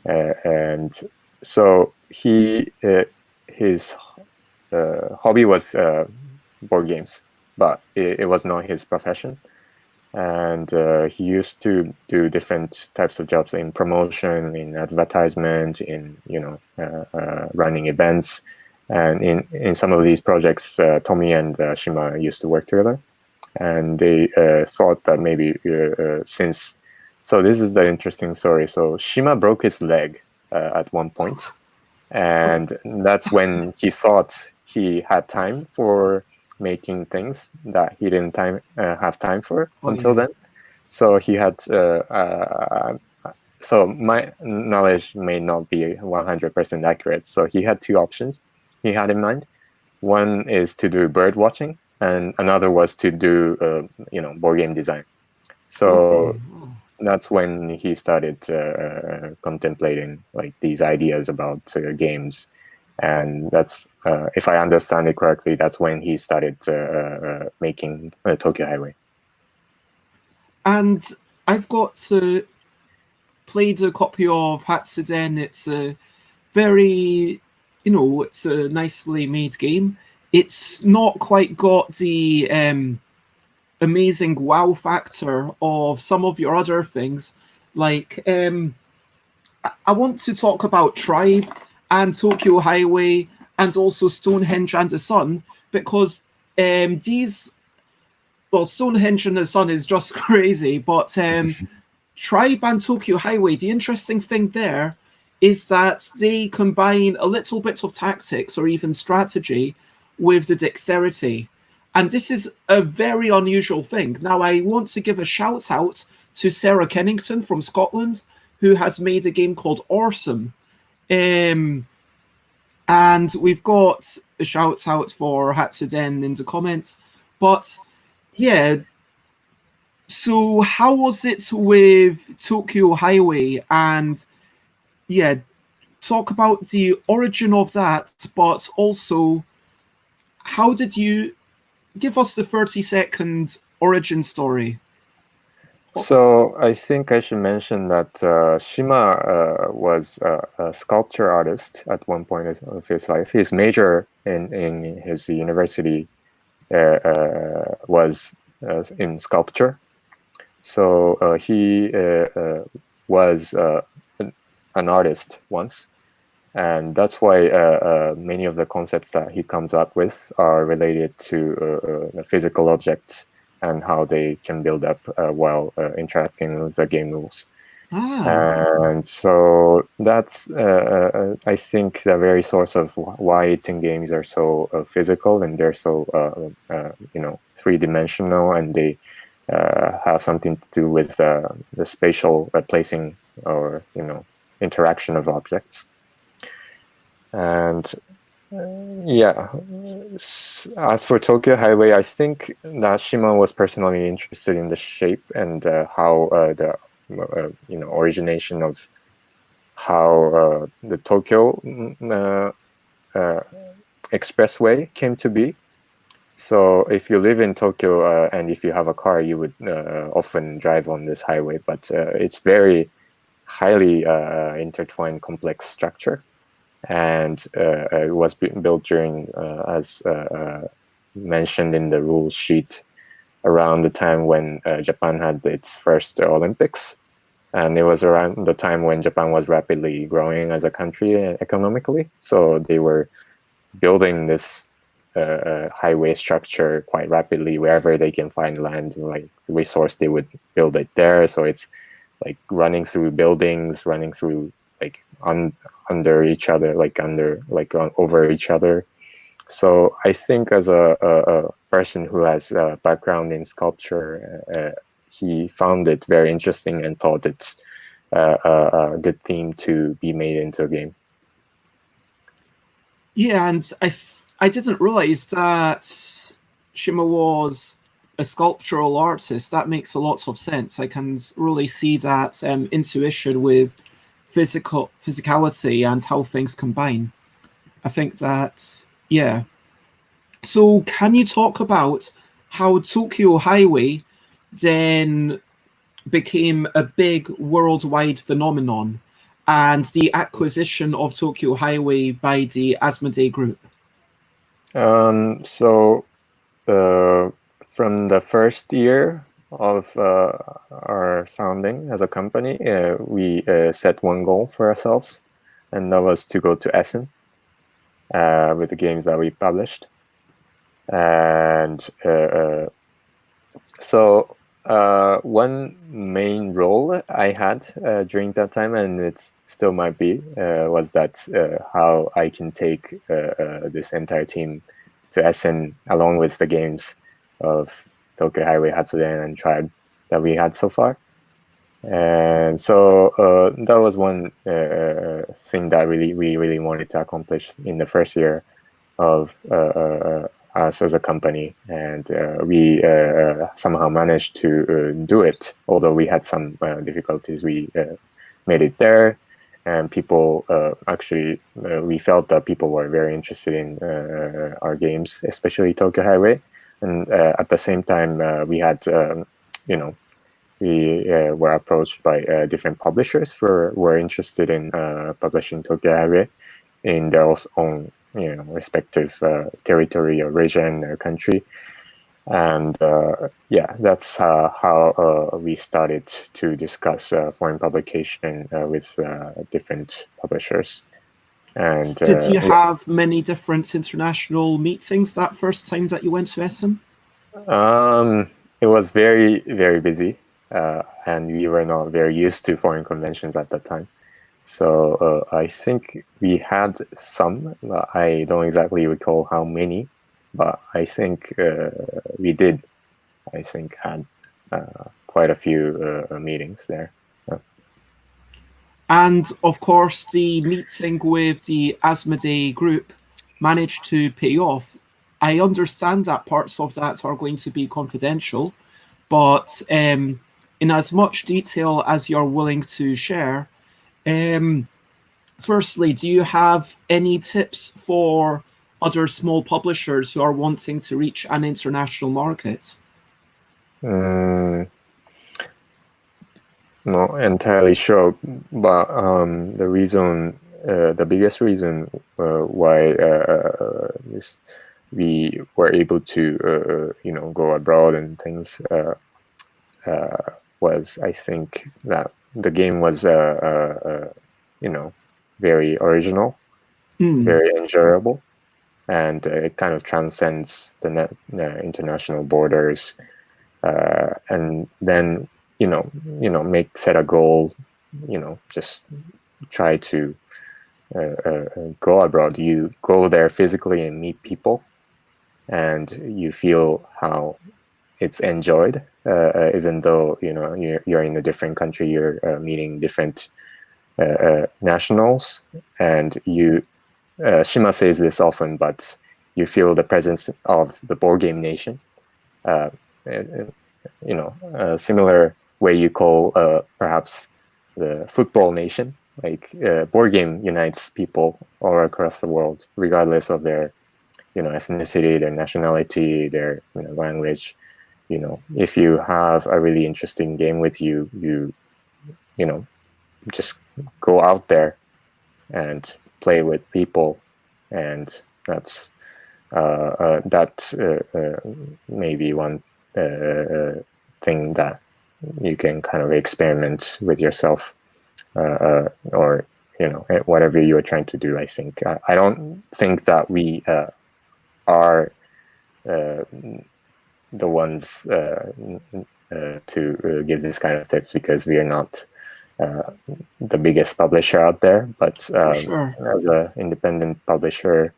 And so his hobby was board games, but it was not his profession. And he used to do different types of jobs in promotion, in advertisement, in running events. And in some of these projects, Tommy and Shima used to work together. And they thought that maybe so this is the interesting story. So Shima broke his leg at one point, and that's when he thought he had time for making things that he didn't have time for until then. So he had so my knowledge may not be 100% accurate. So he had 2 options he had in mind. One is to do bird watching, and another was to do board game design. So that's when he started contemplating like these ideas about games. And that's, if I understand it correctly, that's when he started making Tokyo Highway. And I've got played a copy of Hatsuden. It's a very, it's a nicely made game. It's not quite got the amazing wow factor of some of your other things. Like, I want to talk about Tribe and Tokyo Highway and also Stonehenge and the Sun, because Stonehenge and the Sun is just crazy, but Tribe and Tokyo Highway, the interesting thing there is that they combine a little bit of tactics or even strategy with the dexterity. And this is a very unusual thing. Now, I want to give a shout out to Sarah Kennington from Scotland, who has made a game called Awesome. And we've got a shout out for Hatsuden in the comments. But yeah, so how was it with Tokyo Highway? And yeah, talk about the origin of that, but also how did you give us the 30-second origin story? So I think I should mention that Shima was a sculpture artist at one point of his life. His major in his university was in sculpture. So he was an artist once, And that's why many of the concepts that he comes up with are related to physical objects and how they can build up while interacting with the game rules. And so that's, I think, the very source of why ITTEN games are so physical, and they're so, three-dimensional, and they have something to do with the spatial placing or, interaction of objects. And yeah, as for Tokyo Highway, I think that Shima was personally interested in the shape and how the origination of how the Tokyo expressway came to be. So if you live in Tokyo and if you have a car, you would often drive on this highway, but it's very highly intertwined, complex structure. And it was built during, as mentioned in the rules sheet, around the time when Japan had its first Olympics. And it was around the time when Japan was rapidly growing as a country economically. So they were building this highway structure quite rapidly. Wherever they can find land, like resource, they would build it there. So it's like running through buildings, running through like under each other, over each other. So I think as a person who has a background in sculpture, he found it very interesting and thought it's a good theme to be made into a game. Yeah, and I didn't realize that Shima was a sculptural artist. That makes a lot of sense. I can really see that intuition with physicality and how things combine. I think that, yeah. So can you talk about how Tokyo Highway then became a big worldwide phenomenon and the acquisition of Tokyo Highway by the Asmodee group? So from the first year of our founding as a company, we set one goal for ourselves, and that was to go to Essen with the games that we published. And so one main role I had during that time, and it still might be, was that how I can take this entire team to Essen along with the games of Tokyo Highway, Hatsuden, and Tribe that we had so far. And so that was one thing that we really wanted to accomplish in the first year of us as a company, and we somehow managed to do it. Although we had some difficulties, we made it there, and people actually, we felt that people were very interested in our games, especially Tokyo Highway. And at the same time, we had, we were approached by different publishers who were interested in publishing Tokyo Highway in their own respective territory or region or country. And yeah, that's how we started to discuss foreign publication with different publishers. And did you have many different international meetings that first time that you went to Essen? It was very, very busy, and we were not very used to foreign conventions at that time. So I think we had some. I don't exactly recall how many, but I think we did. I think had quite a few meetings there. And of course, the meeting with the Asmodee group managed to pay off. I understand that parts of that are going to be confidential, but in as much detail as you're willing to share, firstly, do you have any tips for other small publishers who are wanting to reach an international market? Not entirely sure, but the reason, the biggest reason why we were able to, go abroad and things was, I think, that the game was, very original, very enjoyable, and it kind of transcends the international borders. And then set a goal, just try to go abroad. You go there physically and meet people, and you feel how it's enjoyed, even though you're in a different country. You're meeting different nationals, and Shima says this often, but you feel the presence of the board game nation. Similar way you call perhaps the football nation. Like board game unites people all across the world, regardless of their ethnicity, their nationality, their language. If you have a really interesting game with you, just go out there and play with people, and that's maybe one thing that you can kind of experiment with yourself, or whatever you're trying to do. I think I don't think that we are the ones to give this kind of tips, because we are not the biggest publisher out there, but sure. as an independent publisher,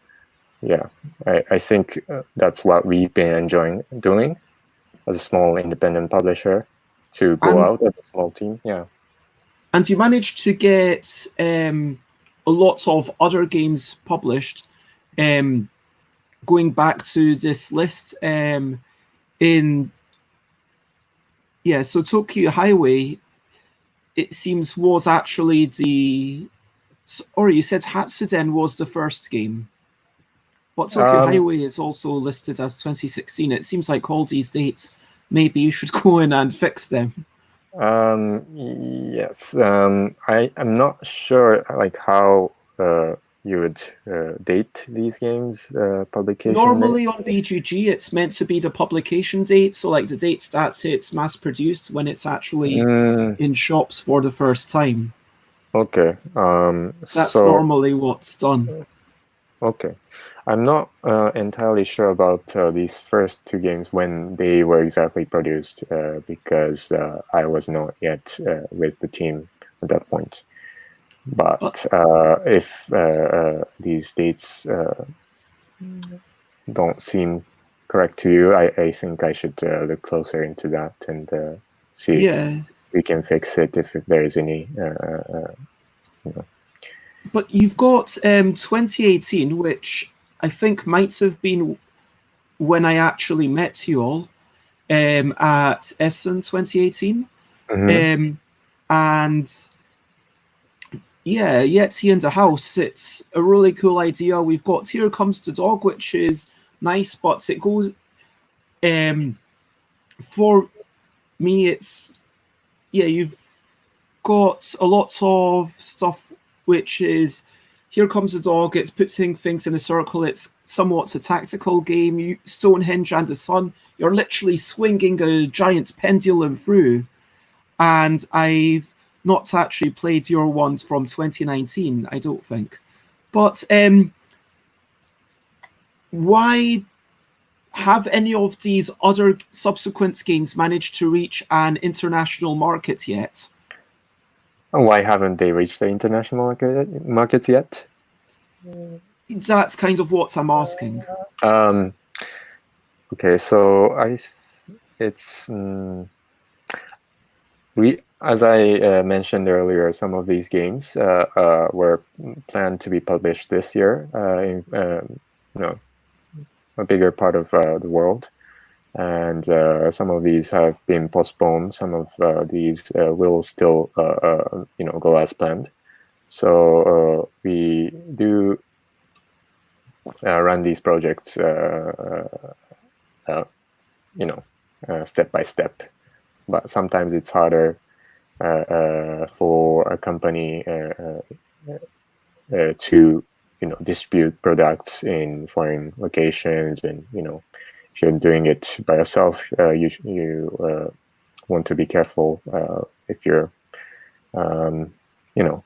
I think that's what we've been enjoying doing as a small independent publisher, to go out as a small team. And you managed to get a lot of other games published, going back to this list. So Tokyo Highway, it seems, was actually or you said Hatsuden was the first game, but Tokyo Highway is also listed as 2016. It seems like all these dates, maybe you should go in and fix them. Yes, I'm not sure like how you would date these games publication Normally date. on BGG, it's meant to be the publication date, so like the date that it's mass produced, when it's actually in shops for the first time. Okay. That's normally what's done. Okay. I'm not entirely sure about these first two games, when they were exactly produced, because I was not yet with the team at that point. But if these dates don't seem correct to you, I think I should look closer into that and see if we can fix it, if there is any. But you've got 2018, which I think might have been when I actually met you all at Essen 2018. And Yeti in the House, it's a really cool idea. We've got Here Comes the Dog, which is nice, but it goes, for me, it's, you've got a lot of stuff which is Here Comes the Dog, it's putting things in a circle, it's somewhat a tactical game. Stonehenge and the Sun, you're literally swinging a giant pendulum through, and I've not actually played your ones from 2019, I don't think. But why have any of these other subsequent games managed to reach an international market yet? Why haven't they reached the international markets yet? That's kind of what I'm asking. Okay, so as I mentioned earlier, some of these games were planned to be published this year in a bigger part of the world, and some of these have been postponed. Some of these will still go as planned. So we do run these projects step by step, but sometimes it's harder for a company to distribute products in foreign locations, and if you're doing it by yourself, you want to be careful if you're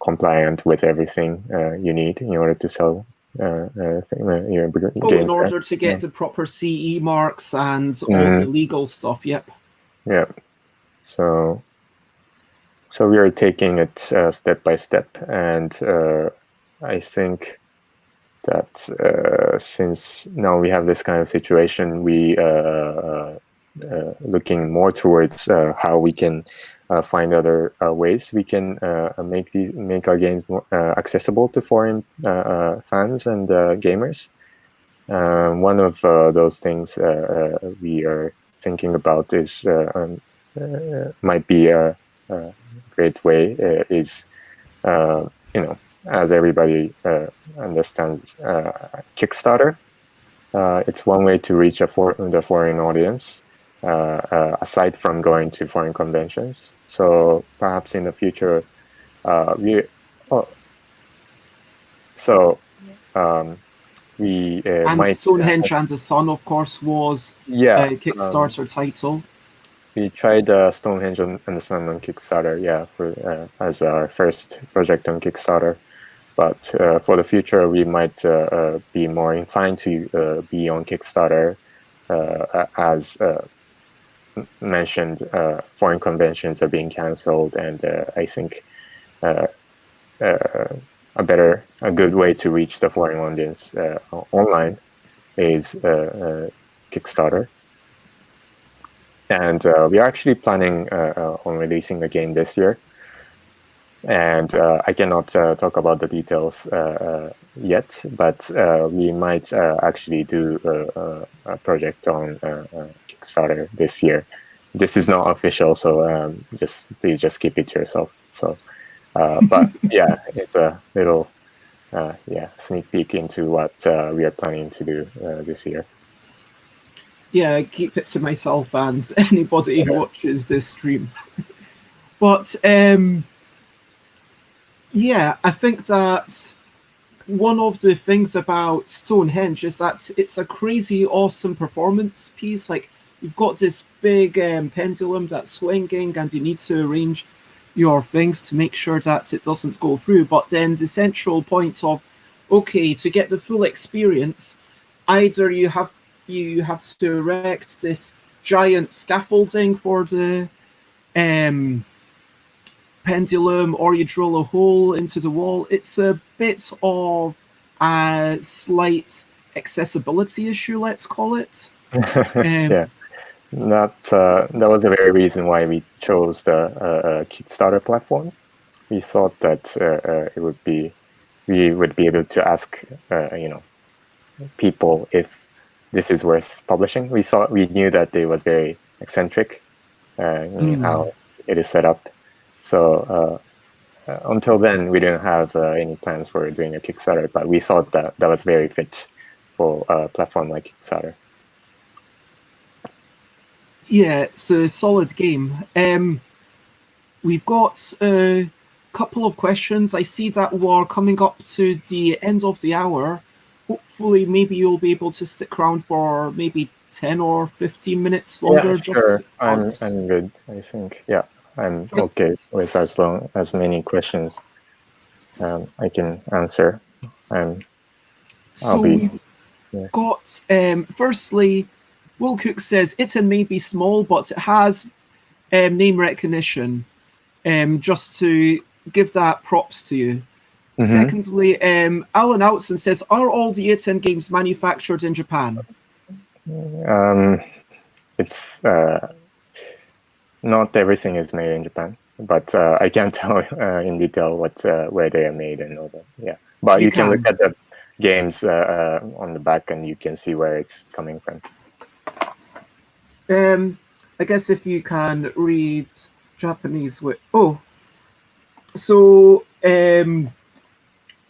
compliant with everything you need in order to sell in order to get the proper CE marks and all the legal stuff. Yep. Yeah. So we are taking it step by step, and I think that since now we have this kind of situation, we looking more towards how we can find other ways we can make our games more accessible to foreign fans and gamers. One of those things we are thinking about is might be a great way is as everybody understands, Kickstarter. It's one way to reach the foreign audience, aside from going to foreign conventions. So perhaps in the future, we and might. Stonehenge and the Sun, of course, was a Kickstarter title. We tried Stonehenge and the Sun on Kickstarter, as our first project on Kickstarter. But for the future, we might be more inclined to be on Kickstarter, as mentioned. Foreign conventions are being cancelled, and I think a good way to reach the foreign audience online is Kickstarter. And we are actually planning on releasing the game this year. And I cannot talk about the details yet, but we might actually do a project on Kickstarter this year. This is not official, so please just keep it to yourself. So, but yeah, it's a little sneak peek into what we are planning to do this year. Yeah, keep it to myself and anybody who watches this stream. But yeah, I think that one of the things about Stonehenge is that it's a crazy awesome performance piece. Like, you've got this big pendulum that's swinging, and you need to arrange your things to make sure that it doesn't go through. But then the central point of, okay, to get the full experience, either you have to erect this giant scaffolding for the pendulum, or you drill a hole into the wall. It's a bit of a slight accessibility issue, let's call it. Yeah, that was the very reason why we chose the Kickstarter platform. We thought that we would be able to ask people if this is worth publishing. We knew that it was very eccentric in how it is set up. So until then, we didn't have any plans for doing a Kickstarter, but we thought that was very fit for a platform like Kickstarter. Yeah, it's a solid game. We've got a couple of questions. I see that we're coming up to the end of the hour. Hopefully, maybe you'll be able to stick around for maybe 10 or 15 minutes longer. Yeah, sure. I'm good, I think. Yeah, I'm okay with as many questions I can answer. We've got, firstly, Will Cook says, ITTEN may be small, but it has name recognition, just to give that props to you. Mm-hmm. Secondly, Alan Outson says, are all the ITTEN games manufactured in Japan? It's not everything is made in Japan, but I can't tell in detail where they are made and all that. Yeah, but you can look at the games on the back, and you can see where it's coming from. I guess if you can read Japanese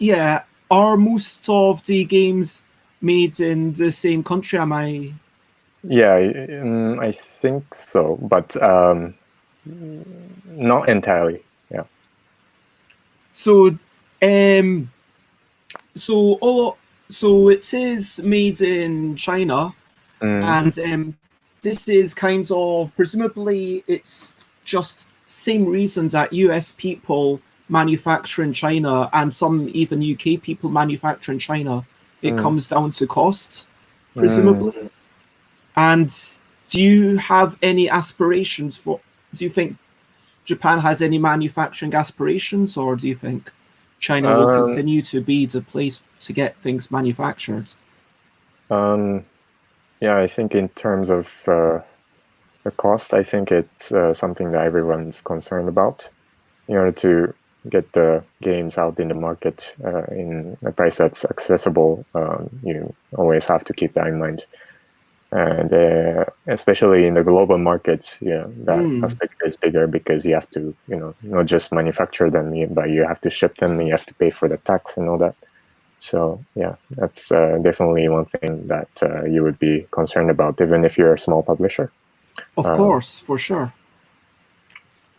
yeah, are most of the games made in the same country? Am I? Yeah, I think so, but not entirely. Yeah. So it is made in China, and this is kind of, presumably it's just same reason that US people manufacture in China and some even UK people manufacture in China, it comes down to costs, presumably. And do you have any aspirations for, do you think Japan has any manufacturing aspirations, or do you think China will continue to be the place to get things manufactured? Yeah, I think in terms of the cost, I think it's something that everyone's concerned about. In order to get the games out in the market in a price that's accessible, you always have to keep that in mind. And especially in the global markets, that aspect is bigger because you have to, not just manufacture them, but you have to ship them, you have to pay for the tax and all that. So yeah, that's definitely one thing that you would be concerned about, even if you're a small publisher. Of course, for sure.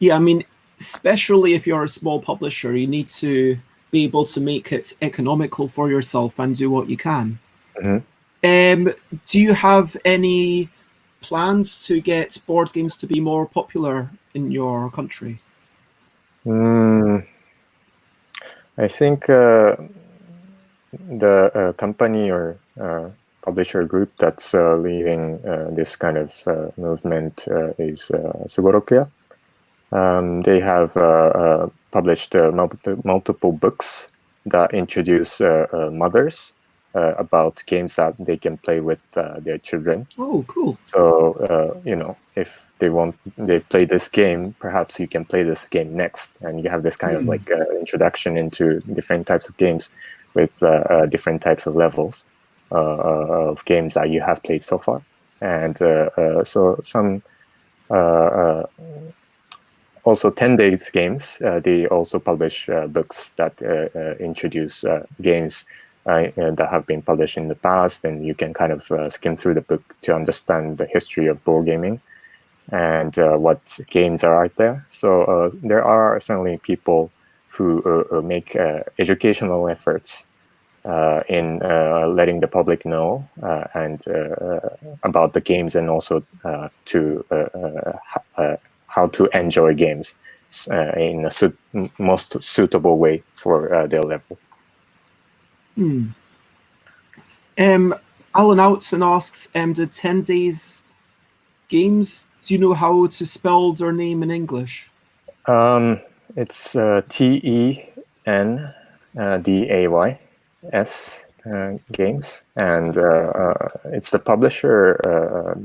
Yeah, I mean, especially if you're a small publisher, you need to be able to make it economical for yourself and do what you can. Do you have any plans to get board games to be more popular in your country? I think the company or publisher group that's leading this kind of movement is Sugorokia. They have published multiple books that introduce mothers about games that they can play with their children. Oh, cool. So, if they've played this game, perhaps you can play this game next. And you have this kind of like introduction into different types of games with different types of levels of games that you have played so far. And so some also 10 days games, they also publish books that introduce games that have been published in the past, and you can kind of skim through the book to understand the history of board gaming and what games are out there. So there are certainly people who make educational efforts in letting the public know and about the games, and also to how to enjoy games in a most suitable way for their level. Alan Outson asks, the 10 days games, do you know how to spell their name in English? It's TENDAYS games, and it's the publisher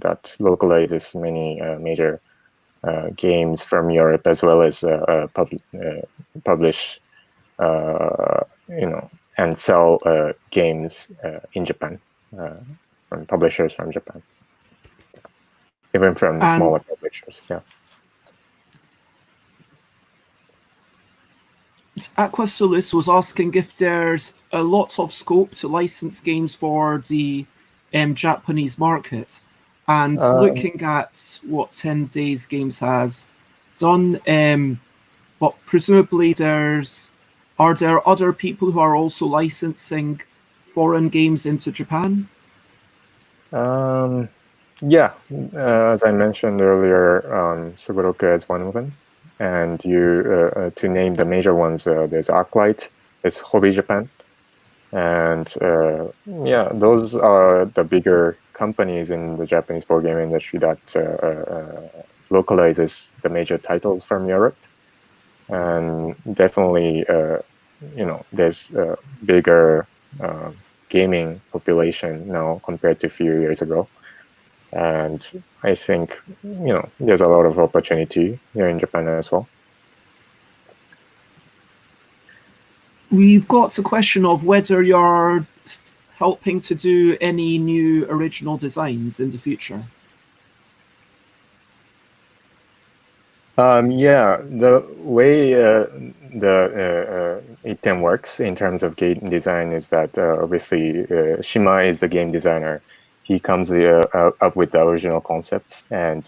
that localizes many major games from Europe, as well as publish and sell games in Japan from publishers from Japan, even from smaller publishers. Yeah. Aquasulus was asking if there's a lot of scope to license games for the Japanese market. And looking at what 10 Days Games has done, but presumably are there other people who are also licensing foreign games into Japan? Yeah, as I mentioned earlier, Sugoroka is one of them. And to name the major ones, there's Arclight, there's Hobby Japan. And yeah, those are the bigger companies in the Japanese board game industry that localizes the major titles from Europe. And definitely, there's a bigger gaming population now compared to a few years ago. And I think, there's a lot of opportunity here in Japan as well. We've got a question of whether you're helping to do any new original designs in the future. Yeah, the way the ITTEN works in terms of game design is that obviously Shima is the game designer. He comes up with the original concepts, and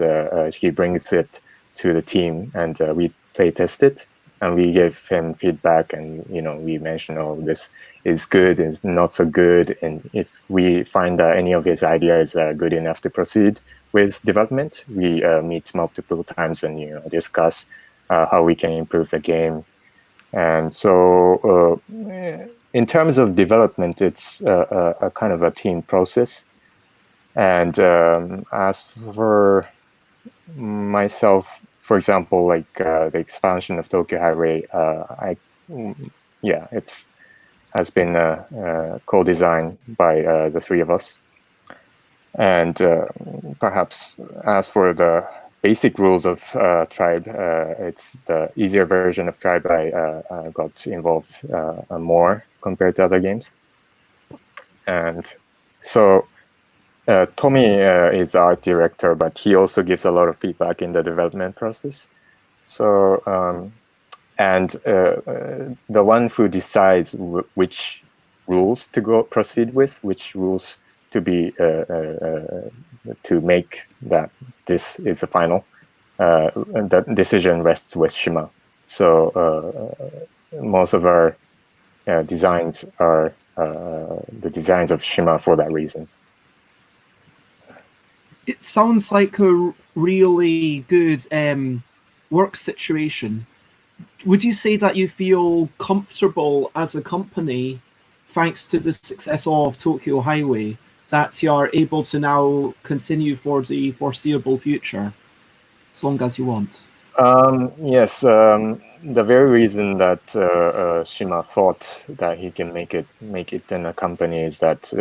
he brings it to the team, and we play test it, and we give him feedback, and we mention, oh, this is good, it's not so good, and if we find that any of his ideas are good enough to proceed with development, we meet multiple times and discuss how we can improve the game. And so in terms of development, it's a kind of a team process. And as for myself, for example, like the expansion of Tokyo Highway, yeah, it's has been co-designed by the three of us. And perhaps as for the basic rules of Tribe, it's the easier version of Tribe. I got involved more compared to other games. And so Tommy is the art director, but he also gives a lot of feedback in the development process. So, and the one who decides which rules to proceed with, which rules to be to make that this is the final, and that decision rests with Shima. So most of our designs are the designs of Shima for that reason. It sounds like a really good work situation. Would you say that you feel comfortable as a company, thanks to the success of Tokyo Highway, that you are able to now continue for the foreseeable future, as long as you want? Yes, the very reason that Shima thought that he can make it in a company is that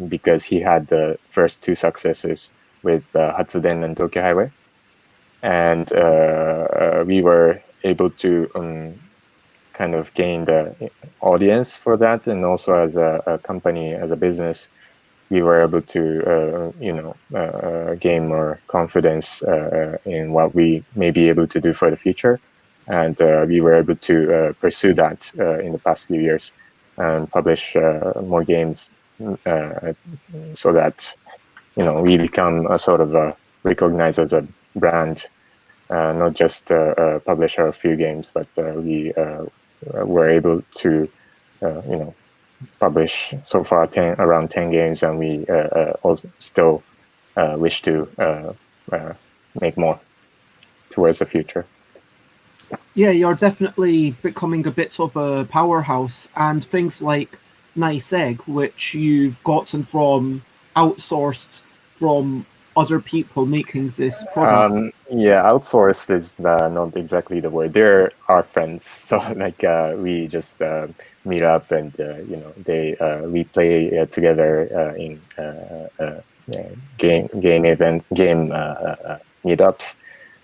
because he had the first two successes with Hatsuden and Tokyo Highway, and we were able to kind of gain the audience for that, and also as a company, as a business, we were able to, gain more confidence in what we may be able to do for the future. And we were able to pursue that in the past few years and publish more games so that, we become a sort of recognized as a brand, not just publish a few games, but we were able to, publish so far around 10 games, and we also still wish to make more towards the future. Yeah, you're definitely becoming a bit of a powerhouse, and things like Nice Egg, which you've gotten from outsourced from other people making this product. Yeah, outsourced is not exactly the word. They're our friends, so like we just meet up, and we play together in game meetups,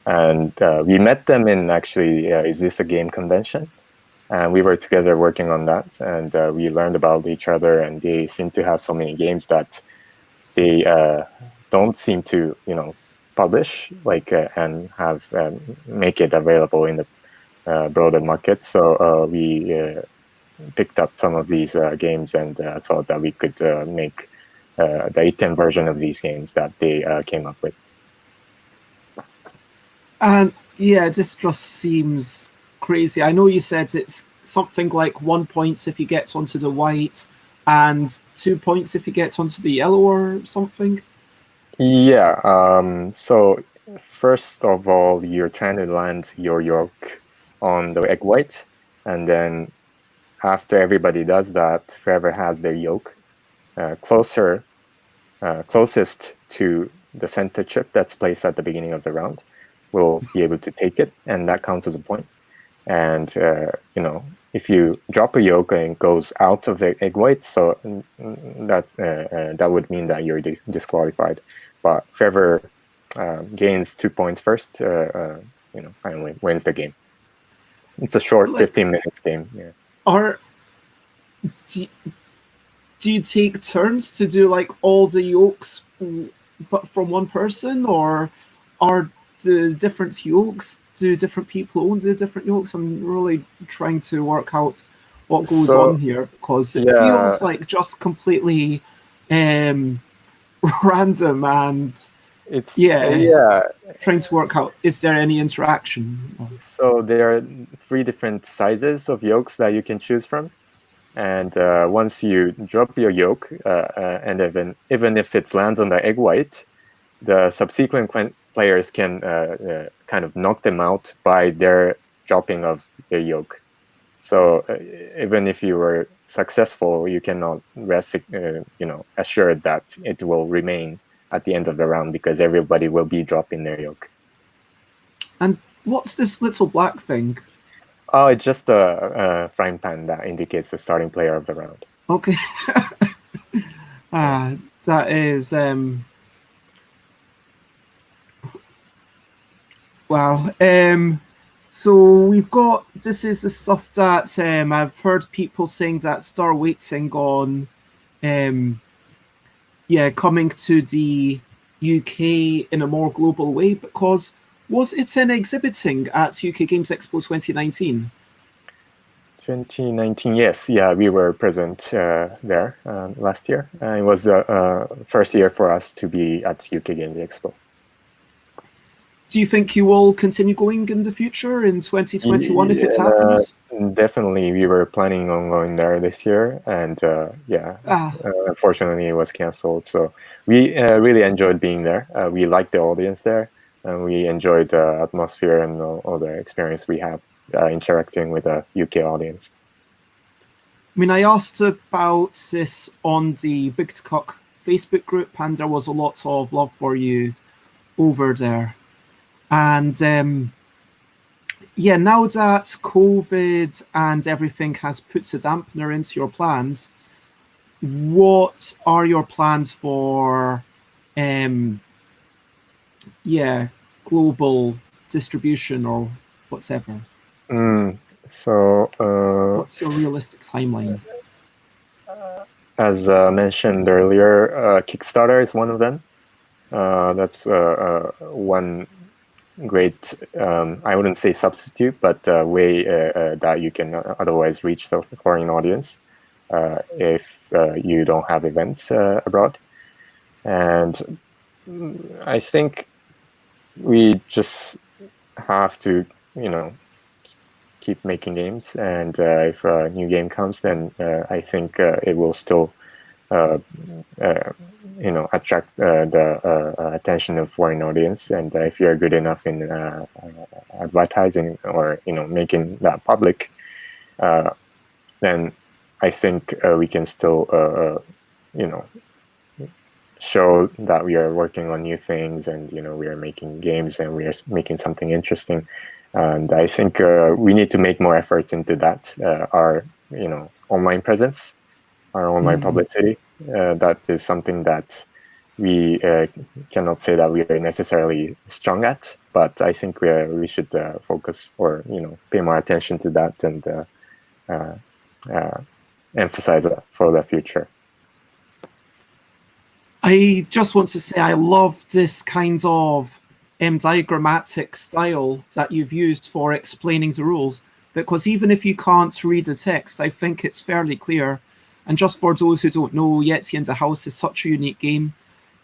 and we met them in actually Is This a Game convention, and we were together working on that, and we learned about each other, and they seem to have so many games that they don't seem to publish and have make it available in the broader market. So we picked up some of these games, and thought that we could make the ITTEN version of these games that they came up with. And yeah, this just seems crazy. I know you said it's something like 1 point if he gets onto the white, and 2 points if he gets onto the yellow or something. Yeah. So first of all, you're trying to land your yolk on the egg white, and then after everybody does that, whoever has their yolk closest to the center chip that's placed at the beginning of the round will be able to take it, and that counts as a point. And if you drop a yolk and it goes out of the egg white, so that would mean that you're disqualified. But whoever gains 2 points first, finally wins the game. It's a short 15 minutes game. Yeah. Do you take turns to do like all the yolks, but from one person, or are the different yolks? Do different people own the different yolks? I'm really trying to work out what goes on here, because it feels like just completely random, and it's trying to work out, is there any interaction? So there are 3 different sizes of yolks that you can choose from. And once you drop your yolk, and even if it lands on the egg white, the subsequent players can kind of knock them out by their dropping of their yolk. So even if you were successful, you cannot rest, assured that it will remain at the end of the round because everybody will be dropping their yoke. And what's this little black thing? Oh, it's just a frying pan that indicates the starting player of the round. Okay. That is wow. So we've got, this is the stuff that I've heard people saying that are waiting on coming to the UK in a more global way, because was ITTEN exhibiting at UK Games Expo 2019? 2019, yes, yeah, we were present there last year. It was the first year for us to be at UK Games Expo. Do you think you will continue going in the future in 2021 if it happens? Definitely, we were planning on going there this year, and unfortunately, it was canceled. So we really enjoyed being there. We liked the audience there, and we enjoyed the atmosphere and all the experience we had interacting with the UK audience. I mean, I asked about this on the Big Cock Facebook group, and there was a lot of love for you over there. And now that COVID and everything has put a dampener into your plans, what are your plans for global distribution or whatever? So what's your realistic timeline? As mentioned earlier, Kickstarter is one of them. That's one great, I wouldn't say substitute, but way that you can otherwise reach the foreign audience if you don't have events abroad. And I think we just have to, keep making games. And if a new game comes, then I think it will still attract the attention of foreign audience. And if you're good enough in advertising or making that public, then I think we can still show that we are working on new things, and we are making games and we are making something interesting. And I think we need to make more efforts into that. Our online presence, our online publicity. That is something that we cannot say that we are necessarily strong at, but I think we should focus or pay more attention to that and emphasize it for the future. I just want to say I love this kind of diagrammatic style that you've used for explaining the rules, because even if you can't read the text, I think it's fairly clear. And just for those who don't know, Yeti in the House is such a unique game.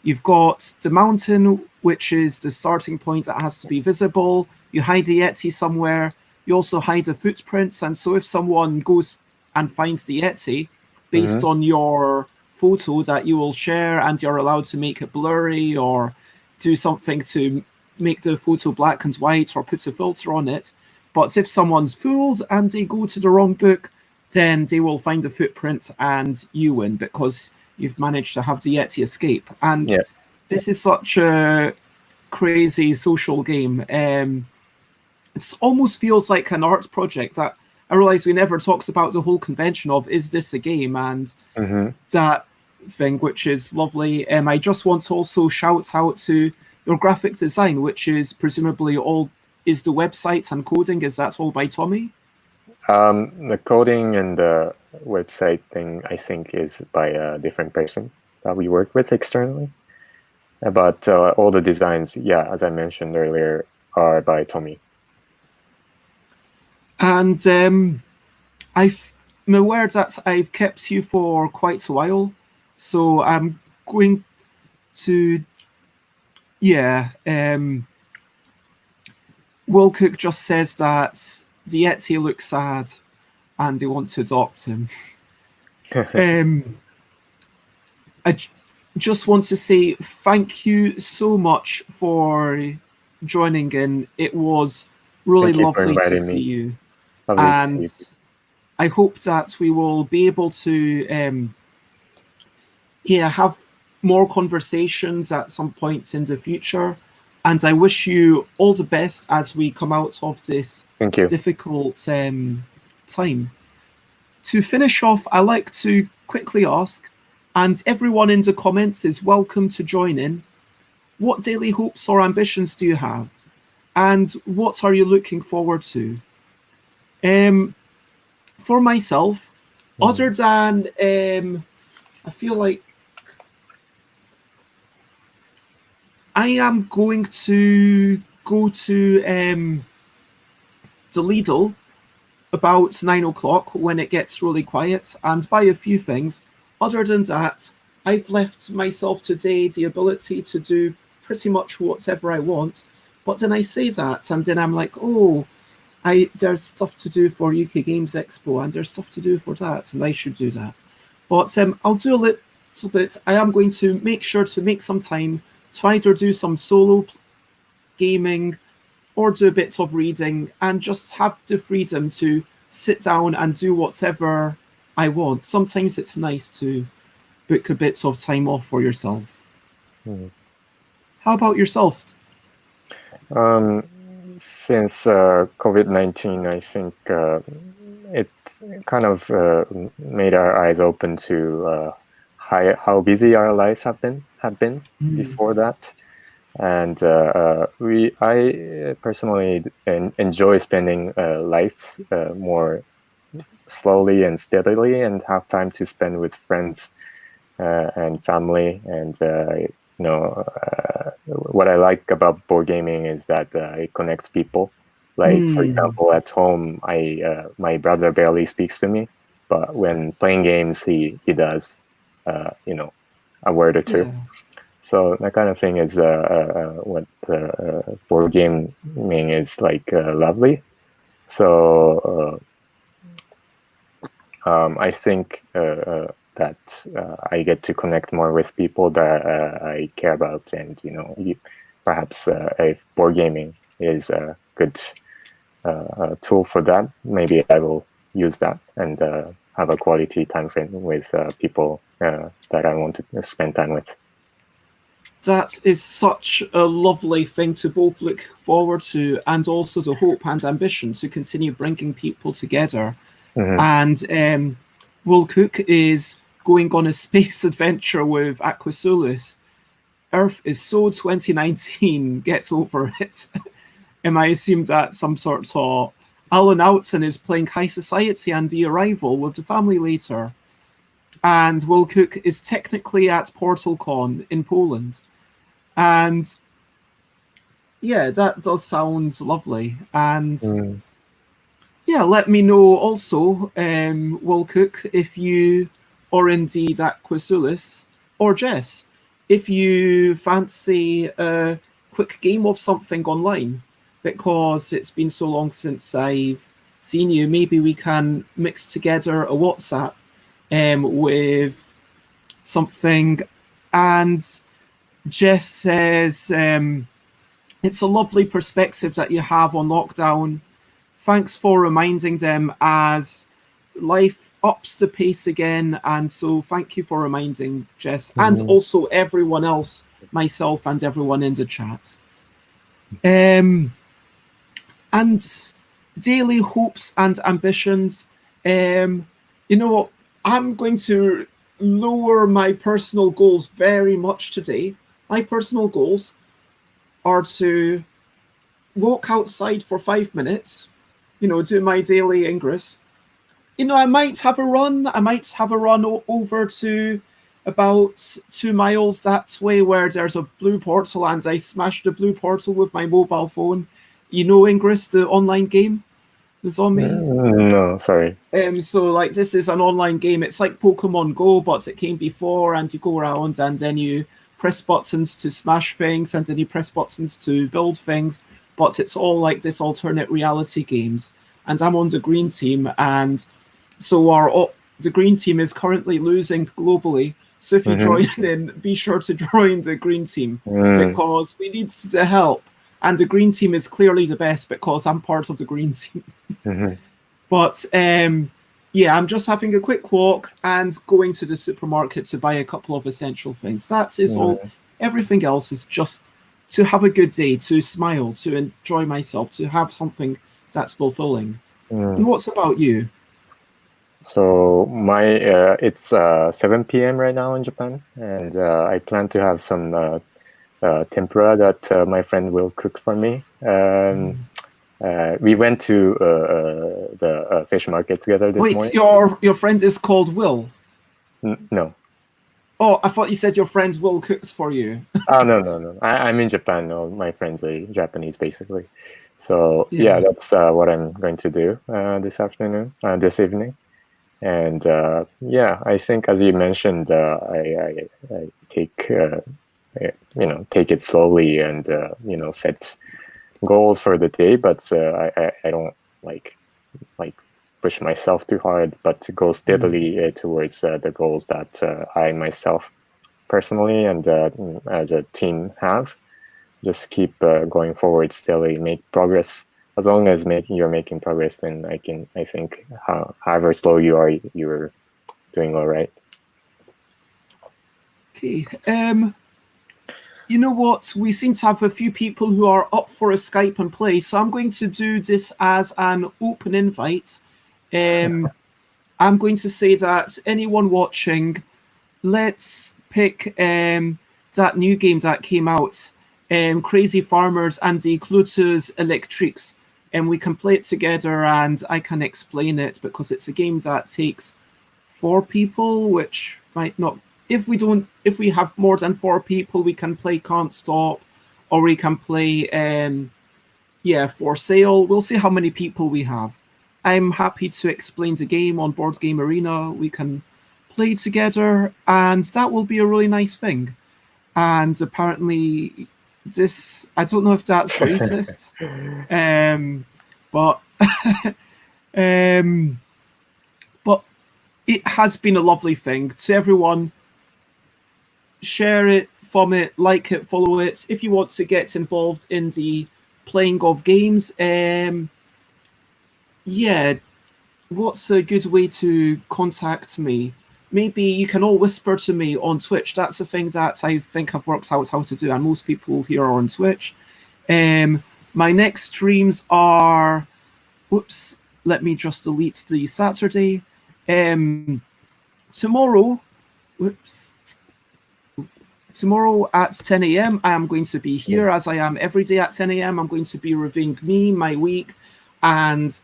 You've got the mountain, which is the starting point that has to be visible. You hide the Yeti somewhere. You also hide the footprints. And so if someone goes and finds the Yeti, based on your photo that you will share, and you're allowed to make it blurry or do something to make the photo black and white or put a filter on it. But if someone's fooled and they go to the wrong book, then they will find the footprints and you win because you've managed to have the Yeti escape. And this is such a crazy social game. It almost feels like an arts project. I realize we never talked about the whole convention of, is this a game? And that thing, which is lovely. I just want to also shout out to your graphic design, which is presumably all, is the website and coding, is that all by Tommy? The coding and the website thing, I think, is by a different person that we work with externally. But all the designs, as I mentioned earlier, are by Tommy. And I'm aware that I've kept you for quite a while, so I'm going to, Will Cook just says that the Yeti looks sad and they want to adopt him. I just want to say thank you so much for joining in. It was really lovely to see you. And I hope that we will be able to have more conversations at some points in the future. And I wish you all the best as we come out of this Thank you. difficult time. To finish off, I like to quickly ask, and everyone in the comments is welcome to join in, what daily hopes or ambitions do you have? And what are you looking forward to? For myself, other than I feel like I am going to go to the Lidl about 9 o'clock when it gets really quiet and buy a few things. Other than that, I've left myself today the ability to do pretty much whatever I want. But then I say that, and then I'm like, oh, there's stuff to do for UK Games Expo, and there's stuff to do for that, and I should do that. But I'll do a little bit. I am going to make sure to make some time to either do some solo gaming or do bits of reading and just have the freedom to sit down and do whatever I want. Sometimes it's nice to book a bit of time off for yourself. How about yourself? Since COVID-19, I think it kind of made our eyes open to how busy our lives had been before that. And I personally enjoy spending life more slowly and steadily, and have time to spend with friends and family. And what I like about board gaming is that it connects people. Like for example, at home, my brother barely speaks to me, but when playing games, he does, a word or two. Yeah. So that kind of thing is what board gaming is like, lovely. So I think that I get to connect more with people that I care about, and perhaps if board gaming is a good tool for that, maybe I will use that and have a quality time frame with people that I want to spend time with. That is such a lovely thing to both look forward to, and also the hope and ambition to continue bringing people together. And Will Cook is going on a space adventure with Aquasolus. Earth is so 2019, get over it. And I assume that some sort of Alan Outson is playing High Society and The Arrival with the family later. And Will Cook is technically at PortalCon in Poland. And yeah, that does sound lovely. And yeah, let me know also, Will Cook, if you, or indeed Aquasolus, or Jess, if you fancy a quick game of something online, because it's been so long since I've seen you. Maybe we can mix together a WhatsApp with something. And Jess says, it's a lovely perspective that you have on lockdown. Thanks for reminding them as life ups the pace again. And so thank you for reminding Jess, and also everyone else, myself and everyone in the chat. And daily hopes and ambitions. You know what? I'm going to lower my personal goals very much today. My personal goals are to walk outside for 5 minutes, do my daily ingress. I might have a run. I might have a run over to about 2 miles that way where there's a blue portal, and I smash the blue portal with my mobile phone. Ingress, the online game, the zombie? No, sorry. So like this is an online game. It's like Pokemon Go, but it came before, and you go around and then you press buttons to smash things, and then you press buttons to build things. But it's all like this alternate reality games. And I'm on the green team, and so the green team is currently losing globally. So if you join in, be sure to join the green team because we need the help. And the green team is clearly the best because I'm part of the green team. But Yeah, I'm just having a quick walk and going to the supermarket to buy a couple of essential things. That is all. Everything else is just to have a good day, to smile, to enjoy myself, to have something that's fulfilling. And what's about you? So it's 7 p.m. right now in Japan, and I plan to have some tempura that my friend will cook for me. We went to the fish market together this morning. Your friend is called Will? No. Oh, I thought you said your friend Will cooks for you. Oh, no. I'm in Japan. No, my friends are Japanese, basically. So yeah, that's what I'm going to do this evening. And yeah, I think, as you mentioned, I take take it slowly and set goals for the day, but I don't like push myself too hard, but to go steadily towards the goals that I myself personally and as a team have. Just keep going forward steadily, make progress. As long as you're making progress, then I think however slow you are, you're doing all right. Okay. You know what? We seem to have a few people who are up for a Skype and play, so I'm going to do this as an open invite. I'm going to say that anyone watching, let's pick that new game that came out, Crazy Farmers and the Clutus Electrics, and we can play it together and I can explain it because it's a game that takes 4 people, which might not. If we have more than 4 people, we can play Can't Stop, or we can play For Sale. We'll see how many people we have. I'm happy to explain the game on Board Game Arena. We can play together, and that will be a really nice thing. And apparently, I don't know if that's racist, but but it has been a lovely thing. To everyone, share it, vomit, like it, follow it. If you want to get involved in the playing of games, what's a good way to contact me? Maybe you can all whisper to me on Twitch. That's a thing that I think I've worked out how to do, and most people here are on Twitch. My next streams are... Whoops, let me just delete the Saturday. Tomorrow at 10 a.m. I am going to be here, as I am every day at 10 a.m. I'm going to be reviewing my week, and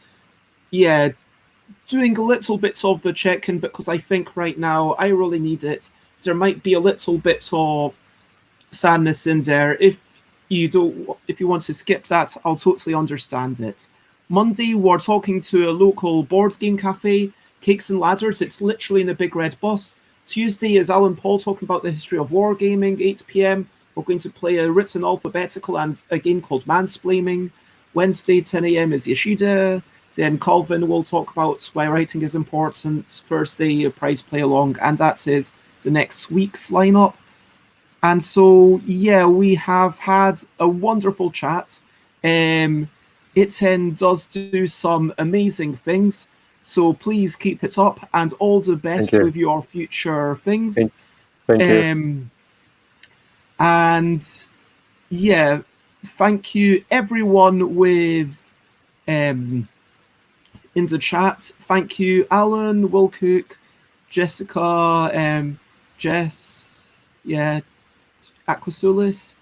doing a little bit of the check-in because I think right now I really need it. There might be a little bit of sadness in there. If you want to skip that, I'll totally understand it. Monday, we're talking to a local board game cafe, Cakes and Ladders. It's literally in a big red bus. Tuesday is Alan Paul talking about the history of wargaming, 8 p.m. We're going to play a written alphabetical and a game called Mansplaining. Wednesday, 10 a.m. is Yoshida. Then Colvin will talk about why writing is important. Thursday, a prize play along, and that is the next week's lineup. And so, we have had a wonderful chat. ITTEN does do some amazing things, so please keep it up, and all the best with your future things. Thank you. And thank you everyone with in the chat. Thank you, Alan, Will Cook, Jessica, Jess, Aquasulis,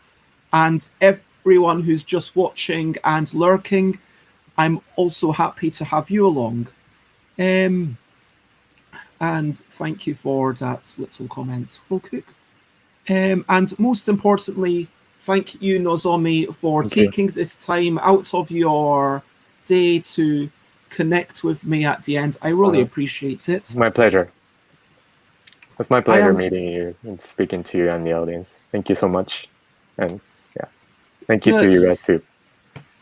and everyone who's just watching and lurking. I'm also happy to have you along. And thank you for that little comment, Will Cook. And most importantly, thank you, Nozomi, for taking this time out of your day to connect with me at the end. I really appreciate it. My pleasure. It's my pleasure meeting you and speaking to you and the audience. Thank you so much. And thank you to you guys too.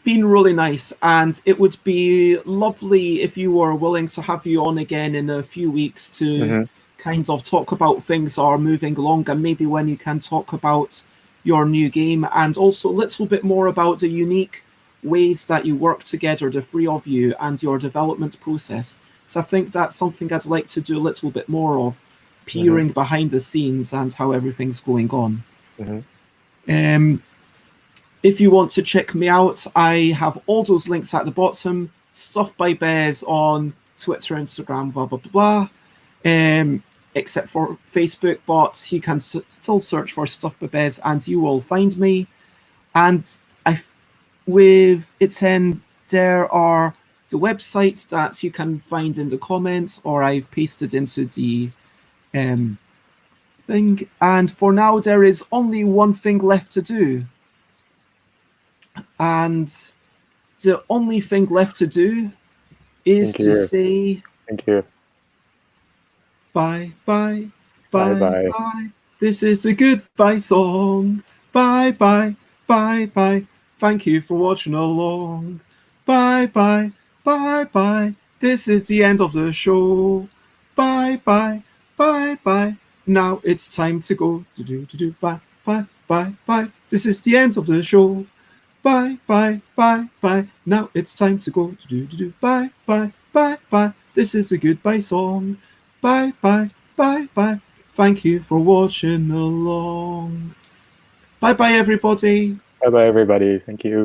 Been really nice, and it would be lovely if you were willing to have you on again in a few weeks to kind of talk about things are moving along, and maybe when you can talk about your new game, and also a little bit more about the unique ways that you work together, the three of you, and your development process. So I think that's something I'd like to do a little bit more of, peering behind the scenes and how everything's going on. If you want to check me out, I have all those links at the bottom. Stuff by Bez on Twitter, Instagram, blah, blah, blah, blah. Except for Facebook, but you can still search for Stuff by Bez and you will find me. And with ITTEN, there are the websites that you can find in the comments, or I've pasted into the thing. And for now, there is only one thing left to do. And the only thing left to do is to say thank you. Bye, bye, Bye, bye, bye. bye. This is a goodbye song. Bye, bye, bye, bye. Thank you for watching along. Bye, bye, bye, bye. This is the end of the show. Bye, bye, bye, bye. Now it's time to go. Bye, bye, bye, bye. This is the end of the show. Bye, bye, bye, bye. Now it's time to go. Bye, bye, bye, bye. This is a goodbye song. Bye, bye, bye, bye. Thank you for watching along. Bye, bye, everybody. Bye, bye, everybody. Thank you.